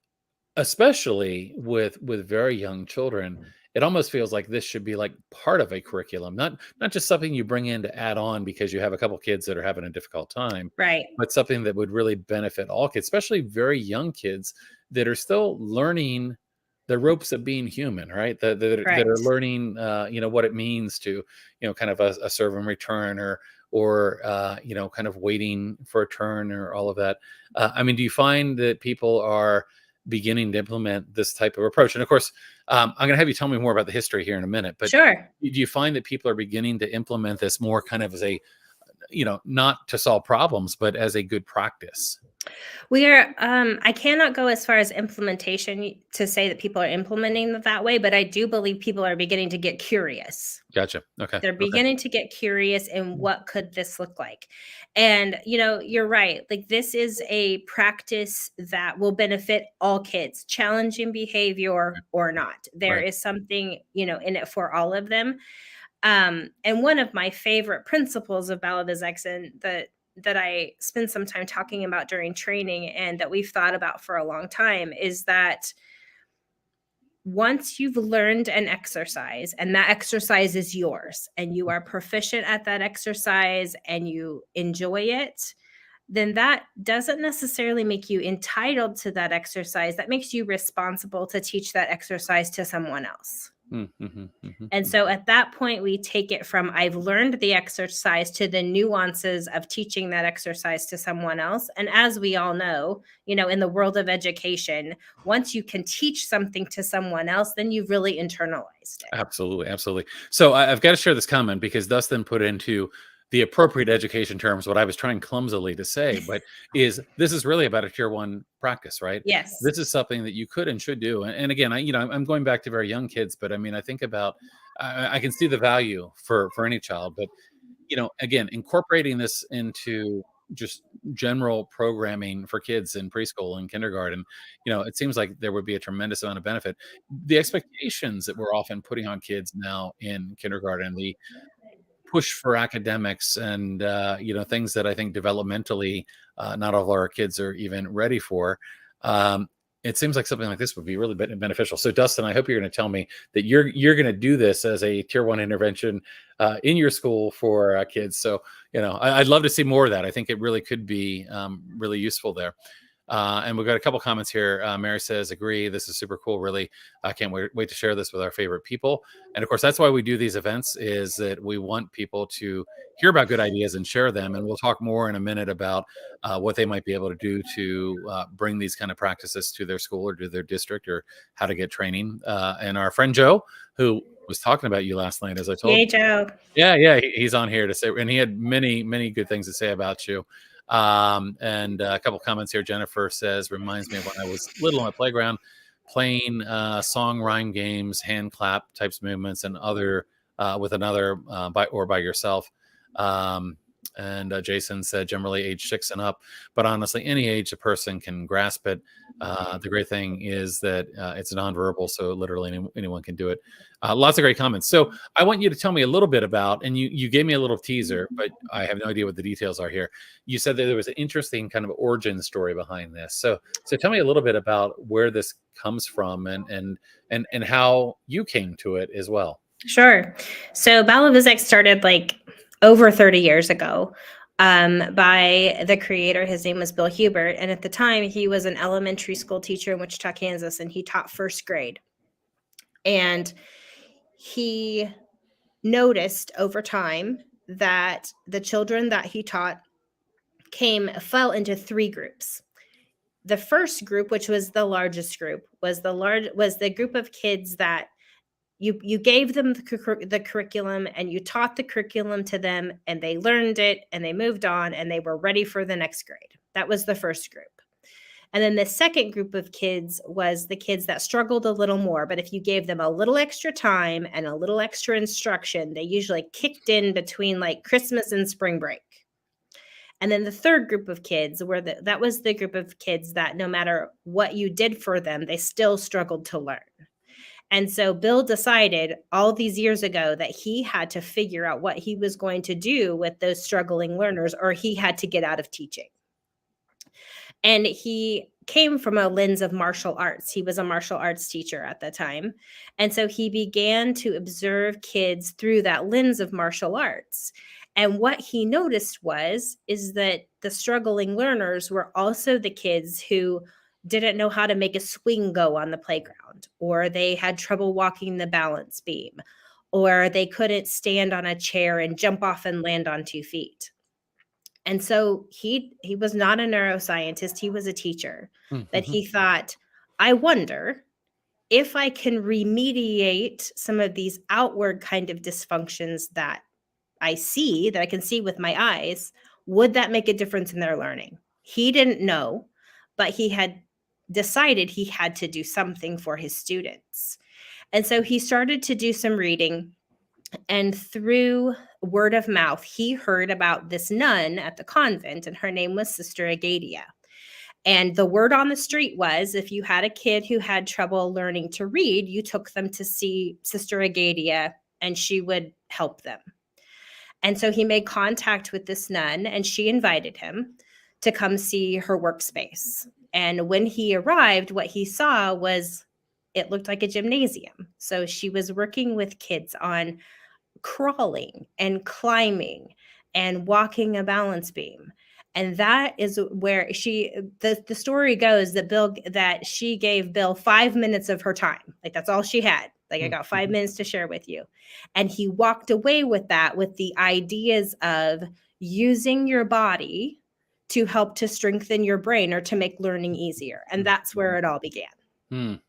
especially with very young children, it almost feels like this should be like part of a curriculum, not just something you bring in to add on because you have a couple kids that are having a difficult time, Right. but something that would really benefit all kids, especially very young kids that are still learning the ropes of being human, right? That are Right. learning, what it means to, kind of a serve and return, or kind of waiting for a turn, or all of that. I mean, do you find that people are beginning to implement this type of approach? And of course, I'm going to have you tell me more about the history here in a minute. But Sure. do you find that people are beginning to implement this more kind of as a, not to solve problems, but as a good practice? We are, I cannot go as far as implementation to say that people are implementing it that way, but I do believe people are beginning to get curious. Gotcha. Okay. They're Okay. beginning to get curious in what could this look like. And you're right. Like this is a practice that will benefit all kids, challenging behavior or not. There Right. is something, in it for all of them. And one of my favorite principles of Bal-A-Vis-X and that I spend some time talking about during training and that we've thought about for a long time is that once you've learned an exercise and that exercise is yours and you are proficient at that exercise and you enjoy it, then that doesn't necessarily make you entitled to that exercise. That makes you responsible to teach that exercise to someone else. Mm-hmm, And hmm. so at that point, we take it from I've learned the exercise to the nuances of teaching that exercise to someone else. And as we all know, in the world of education, once you can teach something to someone else, then you've really internalized it. Absolutely, absolutely. So I've got to share this comment because Dustin put into the appropriate education terms what I was trying clumsily to say, but this is really about a tier one practice, right? Yes. This is something that you could and should do. And again, I'm going back to very young kids, but I mean, I think about, I can see the value for any child, but again, incorporating this into just general programming for kids in preschool and kindergarten, it seems like there would be a tremendous amount of benefit. The expectations that we're often putting on kids now in kindergarten, the push for academics, and things that I think developmentally not all of our kids are even ready for. Um, it seems like something like this would be really beneficial. So, Dustin, I hope you're going to tell me that you're going to do this as a tier one intervention in your school for kids. So, I'd love to see more of that. I think it really could be really useful there. And we've got a couple comments here. Mary says, agree. This is super cool. Really, I can't wait to share this with our favorite people. And of course, that's why we do these events, is that we want people to hear about good ideas and share them. And we'll talk more in a minute about what they might be able to do to bring these kind of practices to their school or to their district, or how to get training. And our friend Joe, who was talking about you last night, as I told Yay, you. Joe. Yeah, he's on here to say, and he had many, many good things to say about you. And a couple comments here. Jennifer says, reminds me of when I was little on the playground playing song rhyme games, hand clap types movements, and other with another by yourself. And Jason said, generally age 6 and up, but honestly, any age a person can grasp it. The great thing is that it's nonverbal, so literally anyone can do it. Lots of great comments. So I want you to tell me a little bit about, and you gave me a little teaser, but I have no idea what the details are here. You said that there was an interesting kind of origin story behind this. So tell me a little bit about where this comes from, and how you came to it as well. Sure. So Bal-A-Vis-X started like over 30 years ago by the creator. His name was Bill Hubert. And at the time, he was an elementary school teacher in Wichita, Kansas, and he taught first grade. And he noticed over time that the children that he taught fell into three groups. the first group, which was the largest group, was the group of kids that you gave them the curriculum and you taught the curriculum to them and they learned it and they moved on and they were ready for the next grade. That was the first group. And then the second group of kids was the kids that struggled a little more. But if you gave them a little extra time and a little extra instruction, they usually kicked in between like Christmas and spring break. And then the third group of kids that was the group of kids that no matter what you did for them, they still struggled to learn. And so Bill decided all these years ago that he had to figure out what he was going to do with those struggling learners, or he had to get out of teaching. And he came from a lens of martial arts. He was a martial arts teacher at the time. And so he began to observe kids through that lens of martial arts. And what he noticed is that the struggling learners were also the kids who didn't know how to make a swing go on the playground, or they had trouble walking the balance beam, or they couldn't stand on a chair and jump off and land on 2 feet. And so he was not a neuroscientist, he was a teacher. But he thought, I wonder if I can remediate some of these outward kind of dysfunctions that I can see with my eyes, would that make a difference in their learning? He didn't know, but he had decided he had to do something for his students. And so he started to do some reading, and through word of mouth, he heard about this nun at the convent, and her name was Sister Agadia. And the word on the street was, if you had a kid who had trouble learning to read, you took them to see Sister Agadia and she would help them. And so he made contact with this nun and she invited him to come see her workspace. And when he arrived, what he saw was, it looked like a gymnasium. So she was working with kids on crawling and climbing and walking a balance beam. And that is where the story goes that she gave Bill 5 minutes of her time. Like, that's all she had. Like, I got 5 minutes to share with you. And he walked away with that, with the ideas of using your body to help to strengthen your brain or to make learning easier. And that's where it all began.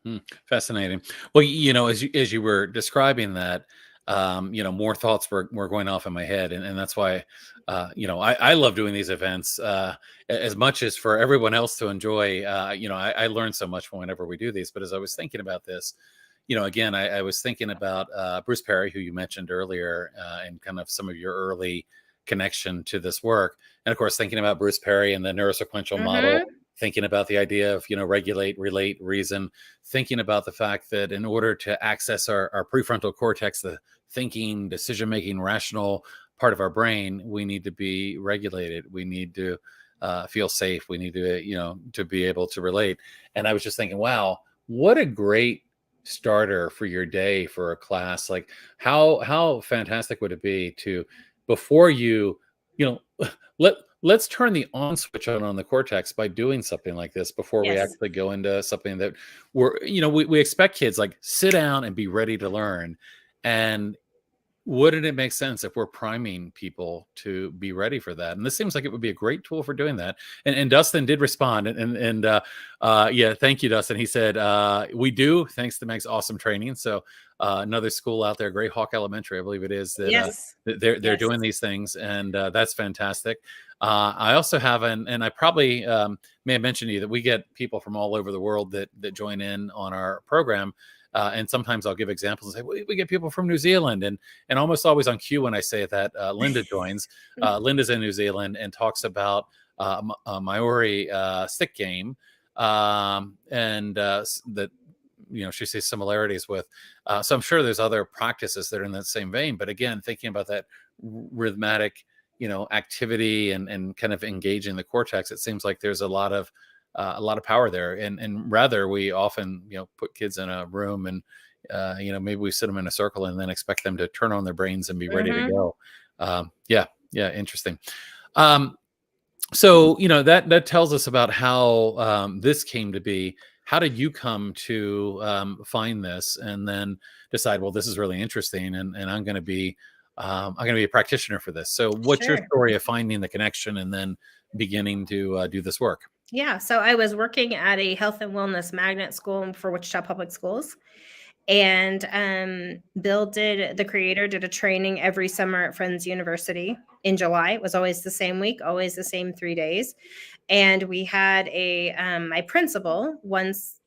Fascinating. Well, as you were describing that, more thoughts were going off in my head. And that's why, I love doing these events as much as for everyone else to enjoy. I learn so much whenever we do these. But as I was thinking about this, again, I was thinking about Bruce Perry, who you mentioned earlier, and kind of some of your early connection to this work. And of course, thinking about Bruce Perry and the neurosequential model, thinking about the idea of, regulate, relate, reason, thinking about the fact that in order to access our prefrontal cortex, the thinking, decision-making, rational part of our brain, we need to be regulated. We need to feel safe. We need to, to be able to relate. And I was just thinking, wow, what a great starter for your day for a class. Like, how fantastic would it be to, before let's turn the on switch on the cortex by doing something like this before we actually go into something that we expect kids, like, sit down and be ready to learn. And wouldn't it make sense if we're priming people to be ready for that? And this seems like it would be a great tool for doing that. And Dustin did respond, and thank you, Dustin. He said, we do, thanks to Meg's awesome training. So another school out there, Greyhawk Elementary, I believe it is, that they're doing these things, and that's fantastic. I also have, and I probably may have mentioned to you that we get people from all over the world that join in on our program. And sometimes I'll give examples and say, we get people from New Zealand, and almost always on cue when I say that, Linda joins. Linda's in New Zealand and talks about a Maori stick game, and that she sees similarities with. So I'm sure there's other practices that are in that same vein. But again, thinking about that rhythmic, activity and kind of engaging the cortex, it seems like there's a lot of power there. And rather, we often, put kids in a room and, maybe we sit them in a circle and then expect them to turn on their brains and be ready to go. Interesting. So, that tells us about how this came to be. How did you come to find this and then decide, well, this is really interesting, and I'm going to be a practitioner for this. So what's your story of finding the connection and then beginning to do this work? Yeah. So I was working at a health and wellness magnet school for Wichita Public Schools. And Bill did, the creator did a training every summer at Friends University in July. It was always the same week, always the same 3 days. And we had my principal once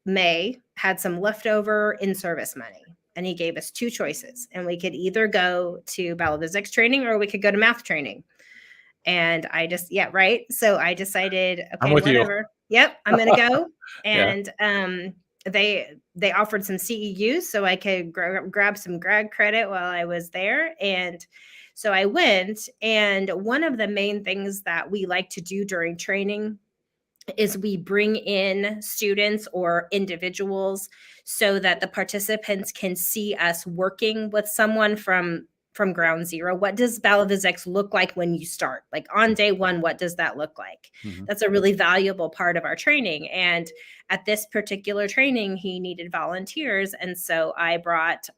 May had some leftover in-service money. And he gave us two choices. And we could either go to Bal-A-Vis-X training or we could go to math training. And I just, yeah, right. So I decided, I'm okay, with you. whatever. Yep, I'm gonna go. Yeah. And they offered some CEUs so I could grab some grad credit while I was there. And so I went. And one of the main things that we like to do during training is we bring in students or individuals so that the participants can see us working with someone from ground zero. What does Bal-A-Vis-X look like when you start? Like on day one, what does that look like? Mhm. That's a really valuable part of our training. And at this particular training, he needed volunteers. And so I brought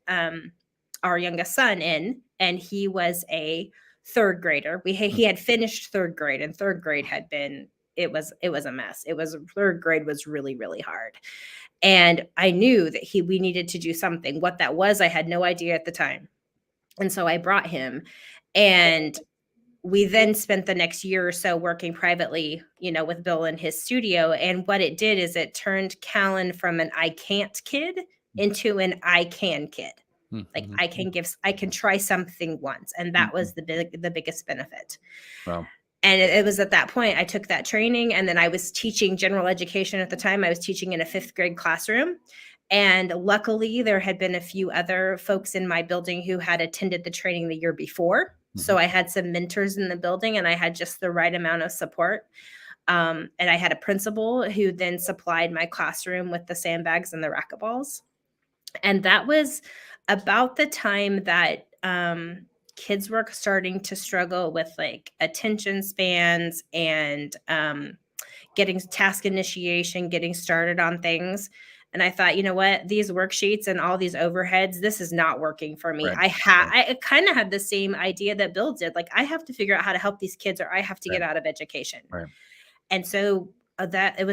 our youngest son in, and he was a third grader. He had finished third grade, and third grade had been, it was a mess. Third grade was really, really hard. And I knew that we needed to do something. What that was, I had no idea at the time. And so I brought him, and we then spent the next year or so working privately, with Bill in his studio. And what it did is it turned Callan from an I can't kid into an I can kid. Like Mhm. I can try something once. And that was the biggest benefit. Wow. And it was at that point I took that training, and then I was teaching general education at the time. I was teaching in a 5th grade classroom. And luckily, there had been a few other folks in my building who had attended the training the year before. So I had some mentors in the building, and I had just the right amount of support. And I had a principal who then supplied my classroom with the sandbags and the racquetballs. And that was about the time that kids were starting to struggle with like attention spans and getting task initiation, getting started on things. And I thought, you know what, these worksheets and all these overheads, this is not working for me. Right. I kind of had the same idea that Bill did. Like, I have to figure out how to help these kids, or I have to Right. get out of education. Right. And so that it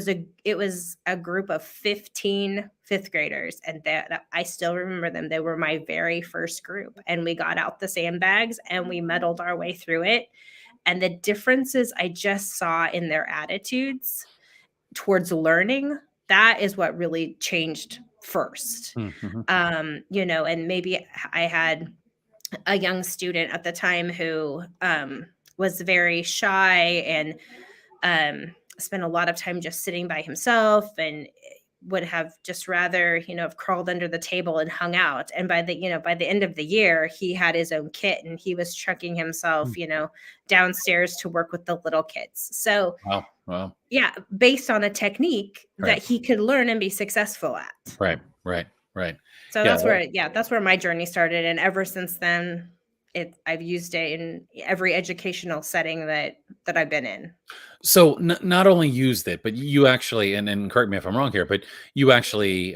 was a group of 15 fifth graders, and that I still remember them. They were my very first group, and we got out the sandbags and we muddled our way through it. And the differences I just saw in their attitudes towards learning, that is what really changed first. Mhm. And maybe I had a young student at the time who was very shy and spent a lot of time just sitting by himself, and would have just rather, have crawled under the table and hung out. And by the end of the year, he had his own kit, and he was trucking himself, Mm. downstairs to work with the little kids. So Wow. Wow. yeah, based on a technique Right. that he could learn and be successful at. Right. Right. Right. So Yeah. that's where my journey started. And ever since then, I've used it in every educational setting that I've been in. So not only used it, but you actually, and correct me if I'm wrong here, but you actually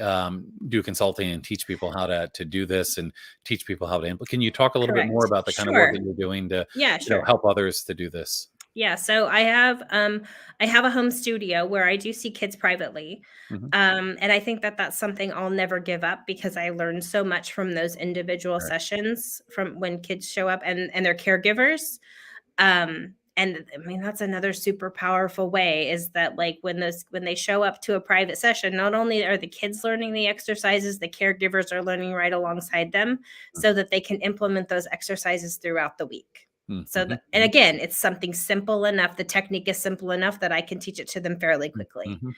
do consulting and teach people how to do this, and teach people how to implement. Can you talk a little bit more Correct. about the kind of work Sure. that you're doing to, Yeah, sure. help others to do this? Yeah, so I have a home studio where I do see kids privately. Mhm. And I think that that's something I'll never give up, because I learned so much from those individual Right. sessions from when kids show up and their caregivers. And I mean, that's another super powerful way, is that like when they show up to a private session, not only are the kids learning the exercises, the caregivers are learning right alongside them, so that they can implement those exercises throughout the week. So, Mhm. and Mhm. again, it's something simple enough. The technique is simple enough that I can teach it to them fairly quickly. Mhm.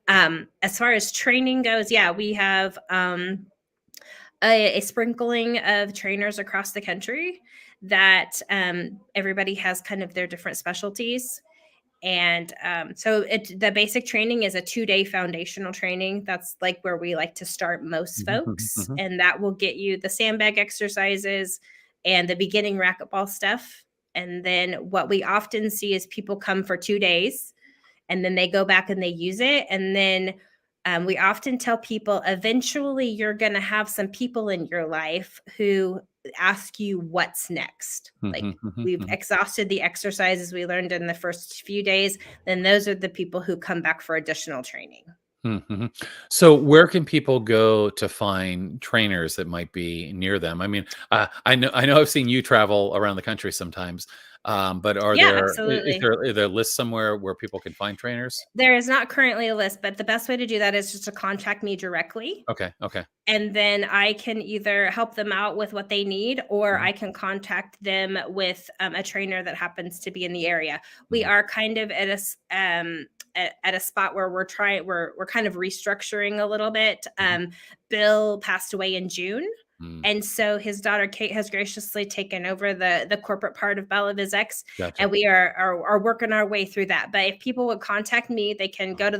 Mhm. As far as training goes, yeah, we have a sprinkling of trainers across the country that everybody has kind of their different specialties. And so the basic training is a 2-day foundational training. That's like where we like to start most Mhm. Mhm. folks. Mhm. And that will get you the sandbag exercises and the beginning racquetball stuff. And then what we often see is people come for 2 days, and then they go back and they use it. And then we often tell people eventually you're going to have some people in your life who ask you what's next. Like, Mhm, mhm, we've mhm, exhausted the exercises we learned in the first few days, then those are the people who come back for additional training. mhm. So where can people go to find trainers that might be near them? I mean, I know I've seen you travel around the country sometimes, but Yeah, absolutely. is there a list somewhere where people can find trainers? There is not currently a list, but the best way to do that is just to contact me directly. Okay, okay. And then I can either help them out with what they need, or Mhm, I can contact them with a trainer that happens to be in the area. We mhm, are kind of at a spot where we're kind of restructuring a little bit. mhm, Bill passed away in June. mm. And so his daughter Kate has graciously taken over the corporate part of Bal-A-Vis-X, Gotcha. and we are working our way through that. But if people would contact me, they can Uh-huh.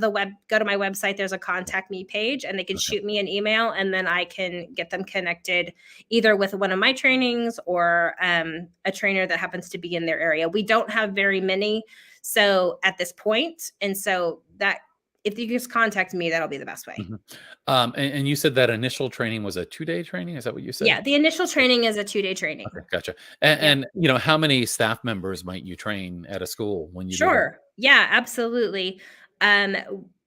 go to my website. There's a contact me page, and they can Okay. shoot me an email, and then I can get them connected either with one of my trainings or a trainer that happens to be in their area. We don't have very many, so at this point, and so that if you just contact me, that'll be the best way. Mhm. And you said that initial training was a 2-day training? Is that what you said? Yeah, the initial training is a 2-day training. Okay, gotcha. And, Yep. how many staff members might you train at a school when you do that? Sure. Yeah, absolutely. Um,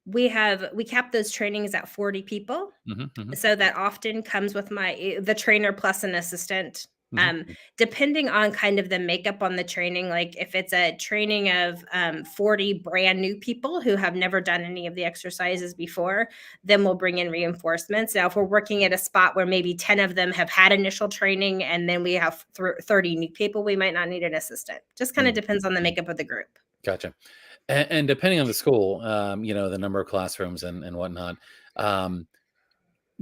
we cap those trainings at 40 people. Mhm, mhm, So that often comes with the trainer plus an assistant. mhm, Um, mm. Depending on kind of the makeup on the training, like if it's a training of 40 brand new people who have never done any of the exercises before, then we'll bring in reinforcements. Now, if we're working at a spot where maybe 10 of them have had initial training and then we have 30 new people, we might not need an assistant. Just kind of Mm, depends on the mm. makeup of the group. Gotcha. And depending on the school, the number of classrooms and whatnot, um,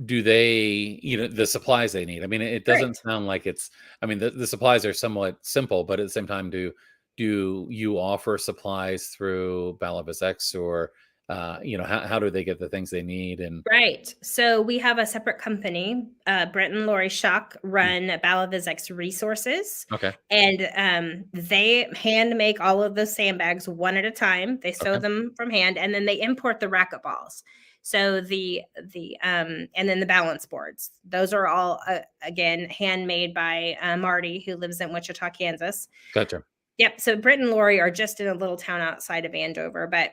do they, the supplies they need? I mean, it doesn't Great. sound like it's. I mean, the supplies are somewhat simple, but at the same time, do you offer supplies through Bal-A-Vis-X, or how do they get the things they need? And Right. So we have a separate company. Brent and Lori Schock Mm, run Bal-A-Vis-X Resources, okay, and they hand make all of those sandbags one at a time. They sew okay, them from hand, and then they import the racquetballs. So and then the balance boards. Those are all again handmade by Marty, who lives in Wichita, Kansas. gotcha. Yep. So Britt and Lori are just in a little town outside of Andover, but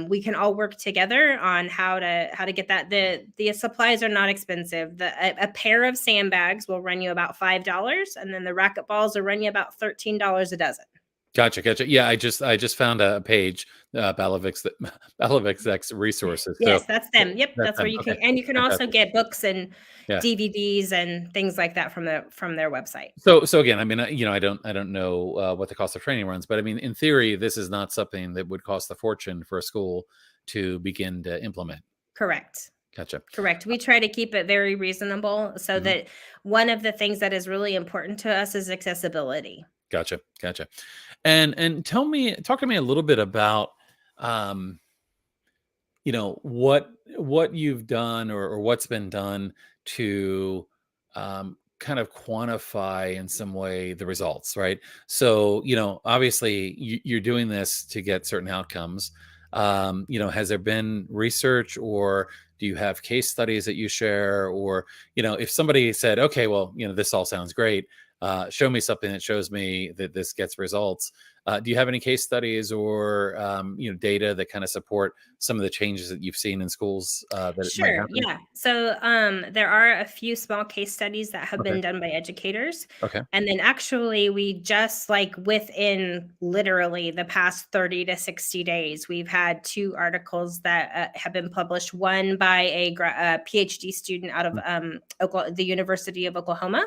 we can all work together on how to get that. The supplies are not expensive. A pair of sandbags will run you about $5, and then the racquetballs will run you about $13 a dozen. Gotcha, gotcha. Yeah, I just found a page, Balavix Balavix resources. So Yes, that's them. Yep, that's that's where them. you Okay, can, and you can also fantastic. get books and Yeah. DVDs and things like that from their website. So again, I mean, I don't know what the cost of training runs, but I mean, in theory, this is not something that would cost a fortune for a school to begin to implement. Correct. Gotcha. Correct. We try to keep it very reasonable so Mhm. that one of the things that is really important to us is accessibility. Gotcha, gotcha. And talk to me a little bit about, um, what you've done, or what's been done to kind of quantify in some way the results, right? So, obviously you're doing this to get certain outcomes. Has there been research, or do you have case studies that you share? Or, if somebody said, okay, well, this all sounds great, show me something that shows me that this gets results. Do you have any case studies, or data that kind of support some of the changes that you've seen in schools, that it might Sure. happen? Yeah. So there are a few small case studies that have Okay. been done by educators. Okay. And then actually, we just like within literally the past 30 to 60 days, we've had two articles that have been published, one by a PhD student out of Mm. the University of Oklahoma,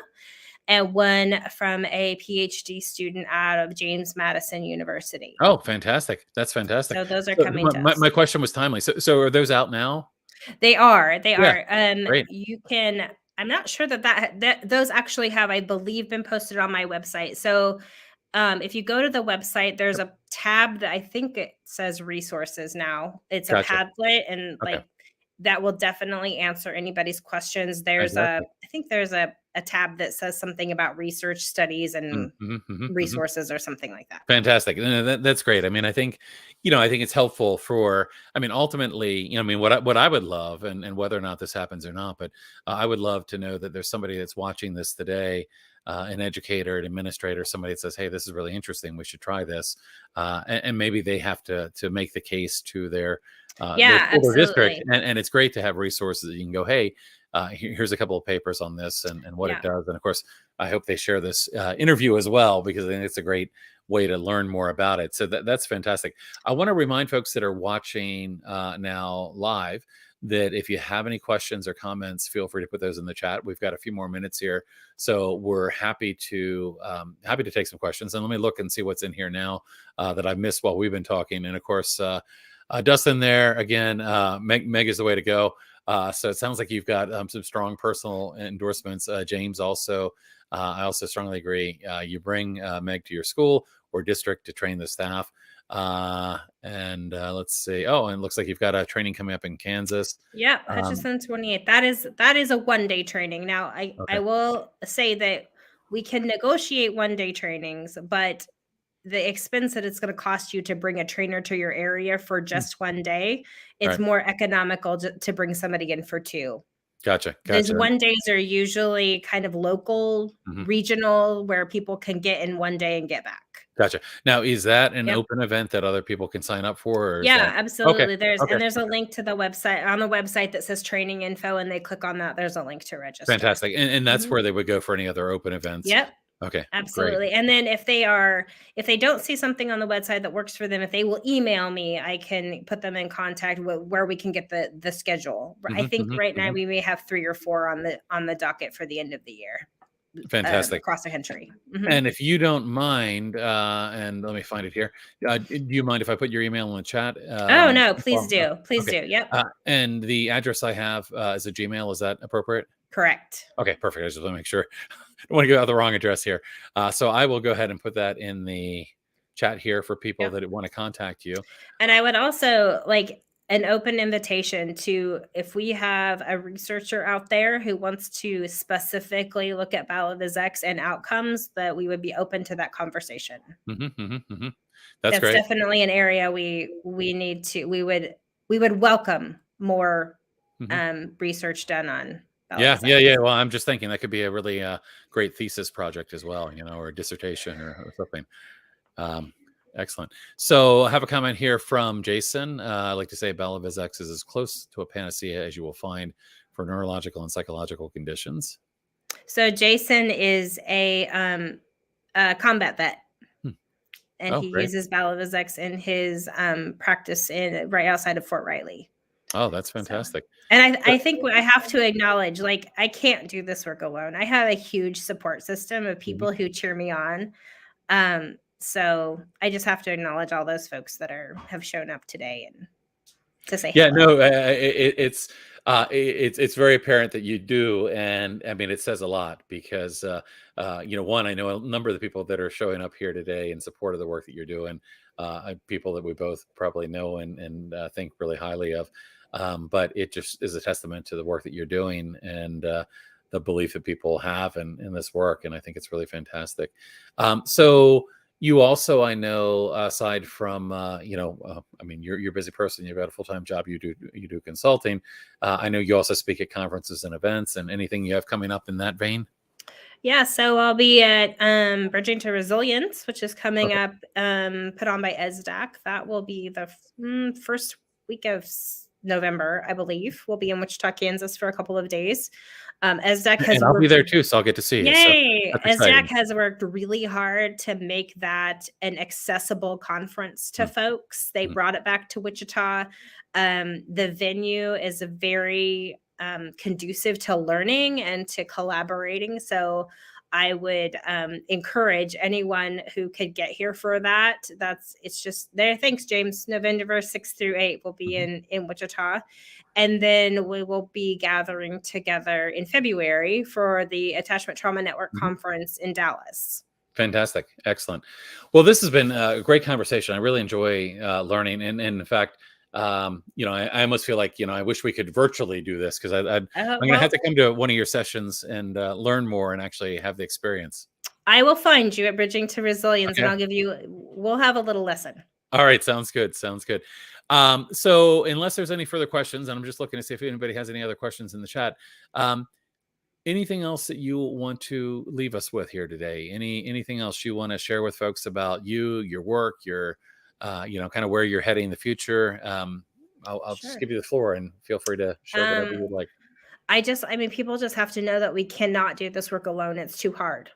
and one from a PhD student out of James Madison University. Oh, fantastic. That's fantastic. So those are So coming my, to my, us. my question was timely. So are those out now? They are, they Yeah. are. Great. You can I'm not sure that those actually have, I believe, been posted on my website. So, if you go to the website, there's a tab that I think it says resources now. It's a Gotcha. Padlet, and Okay. that will definitely answer anybody's questions. Fantastic. I think there's a tab that says something about research studies and Mm-hmm. resources or something like that. Fantastic. No, that's great. I mean, I think, I think it's helpful for, I mean, ultimately, I mean, what I would love, and whether or not this happens or not, but I would love to know that there's somebody that's watching this today, an educator, an administrator, somebody that says, hey, this is really interesting. We should try this. And maybe they have to make the case to their Yeah, school or district. absolutely. And it's great to have resources that you can go, hey, here's a couple of papers on this and what it Yeah. does. And of course, I hope they share this interview as well, because I think it's a great way to learn more about it. So that's fantastic. I want to remind folks that are watching now live that if you have any questions or comments, feel free to put those in the chat. We've got a few more minutes here, so we're happy to take some questions. And let me look and see what's in here now that I've missed while we've been talking. And of course, Dustin there again. Meg is the way to go. So it sounds like you've got some strong personal endorsements. James also, I also strongly agree. You bring Meg to your school or district to train the staff. And let's see. Oh, and it looks like you've got a training coming up in Kansas. Yeah, Hutchinson 28. That is a 1-day training. Now, I Okay. will say that we can negotiate 1-day trainings, but the expense that it's going to cost you to bring a trainer to your area for just 1 day, it's Right. more economical to bring somebody in for 2. Gotcha. Those 1 days are usually kind of local, regional, where people can get in 1 day and get back. Gotcha. Now, is that an Yep. open event that other people can sign up for? Or is Yeah, that... absolutely. Okay. There's a link to the website on the website that says training info, and they click on that. There's a link to register. Fantastic. And that's Mhm. where they would go for any other open events. Yep. Okay. Great. Absolutely. And then if they don't see something on the website that works for them, if they will email me, I can put them in contact with where we can get the schedule. I think right now we may have 3 or 4 on the docket for the end of the year. Fantastic. Across the country. And if you don't mind, and let me find it here. Do you mind if I put your email in the chat? Oh no, please do. Please okay. do. Yep. And the address I have is a Gmail. Is that appropriate? Correct. Okay, perfect. I just want to make sure. I don't want to give out the wrong address here. So I will go ahead and put that in the chat here for people that want to contact you. And I would also like an open invitation to, if we have a researcher out there who wants to specifically look at Bal-A-Vis-X and outcomes, that we would be open to that conversation. That's great. Definitely an area we would welcome more research done on. Yeah. Well, I'm just thinking that could be a really great thesis project as well, or a dissertation or something. Excellent. So I have a comment here from Jason. I'd like to say Bal-A-Vis-X is as close to a panacea as you will find for neurological and psychological conditions. So Jason is a combat vet. And he uses Bal-A-Vis-X in his practice right outside of Fort Riley. Oh, that's fantastic. And I think I have to acknowledge, like, I can't do this work alone. I have a huge support system of people who cheer me on. So I just have to acknowledge all those folks that have shown up today and to say hello. No, it's very apparent that you do, and I mean it says a lot because one, I know a number of the people that are showing up here today in support of the work that you're doing, people that we both probably know and think really highly of, but it just is a testament to the work that you're doing and the belief that people have in this work, and I think it's really fantastic. So. You also, I know, aside from, I mean, you're a busy person. You've got a full-time job. You do consulting. I know you also speak at conferences and events. And anything you have coming up in that vein? Yeah, so I'll be at Bridging to Resilience, which is coming up, put on by ESDAC. That will be the first week of November, I believe. We'll be in Wichita, Kansas for a couple of days. ESDAC has and I'll be there too, so I'll get to see you. Yay! So ESDAC has worked really hard to make that an accessible conference to folks. They brought it back to Wichita. The venue is very conducive to learning and to collaborating. So I would encourage anyone who could get here for that. It's just there. Thanks, James. November 6th through 8th will be in Wichita. And then we will be gathering together in February for the Attachment Trauma Network Conference in Dallas. Fantastic. Excellent. Well, this has been a great conversation. I really enjoy learning. And in fact, I almost feel like, I wish we could virtually do this, because I'm going to have Well, to come to one of your sessions and learn more and actually have the experience. I will find you at Bridging to Resilience, and Okay. we'll have a little lesson. All right. Sounds good. Sounds good. So unless there's any further questions, and I'm just looking to see if anybody has any other questions in the chat. Anything else that you want to leave us with here today? Anything else you want to share with folks about you, your work, your, kind of where you're heading in the future? I'll just Sure. give you the floor, and feel free to share whatever you'd like. People just have to know that we cannot do this work alone. It's too hard.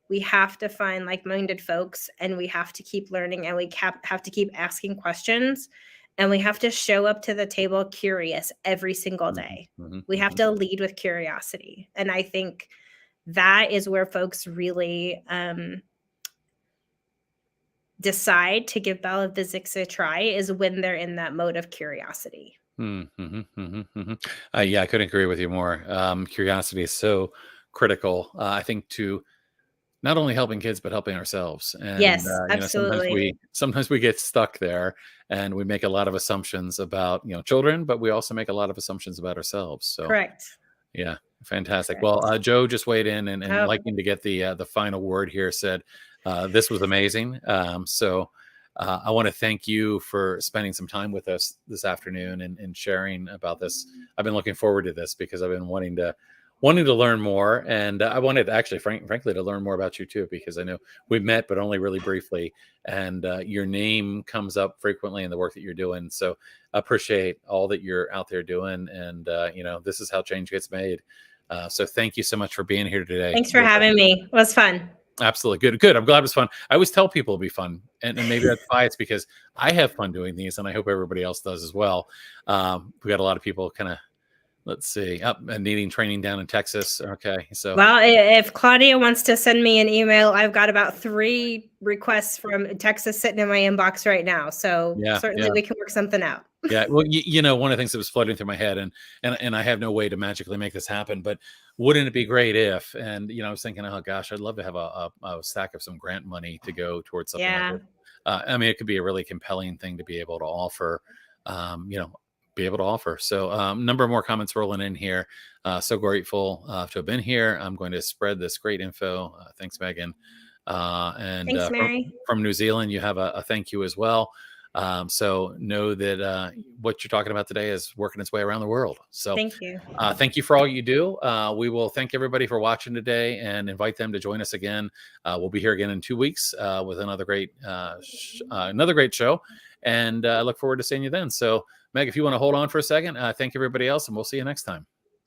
We have to find like-minded folks, and we have to keep learning, and we have to keep asking questions, and we have to show up to the table curious every single day. We have to lead with curiosity. And I think that is where folks really decide to give Bal-A-Vis-X a try, is when they're in that mode of curiosity. Yeah, I couldn't agree with you more. Curiosity is so critical, I think, to not only helping kids, but helping ourselves. And Yes, absolutely. sometimes we get stuck there, and we make a lot of assumptions about children, but we also make a lot of assumptions about ourselves. So Correct. yeah, fantastic. Correct. Well, Joe just weighed in and Oh. liking to get the final word here. Said this was amazing. So I want to thank you for spending some time with us this afternoon and sharing about this. I've been looking forward to this, because I've been wanting to learn more, and I wanted actually, frankly, to learn more about you too, because I know we've met, but only really briefly, and your name comes up frequently in the work that you're doing. So I appreciate all that you're out there doing, and this is how change gets made. So thank you so much for being here today. Thanks for having me. It was fun. Absolutely. Good. I'm glad it was fun. I always tell people it'll be fun. And maybe that's why, it's because I have fun doing these, and I hope everybody else does as well. We got a lot of people kind of, let's see, needing training down in Texas. Okay. So, well, if Claudia wants to send me an email, I've got about 3 requests from Texas sitting in my inbox right now. So certainly we can work something out. Yeah. Well, one of the things that was floating through my head, and I have no way to magically make this happen, but wouldn't it be great if, and, I was thinking, oh gosh, I'd love to have a stack of some grant money to go towards something like this. I mean, it could be a really compelling thing to be able to offer, So number of more comments rolling in here. So grateful to have been here. I'm going to spread this great info. Thanks, Megan. And thanks, Mary. From New Zealand, you have a thank you as well. So know that what you're talking about today is working its way around the world. So thank you. Thank you for all you do. We will thank everybody for watching today, and invite them to join us again. We'll be here again in 2 weeks with another great show. And I look forward to seeing you then. So Meg, if you want to hold on for a second, thank everybody else, and we'll see you next time.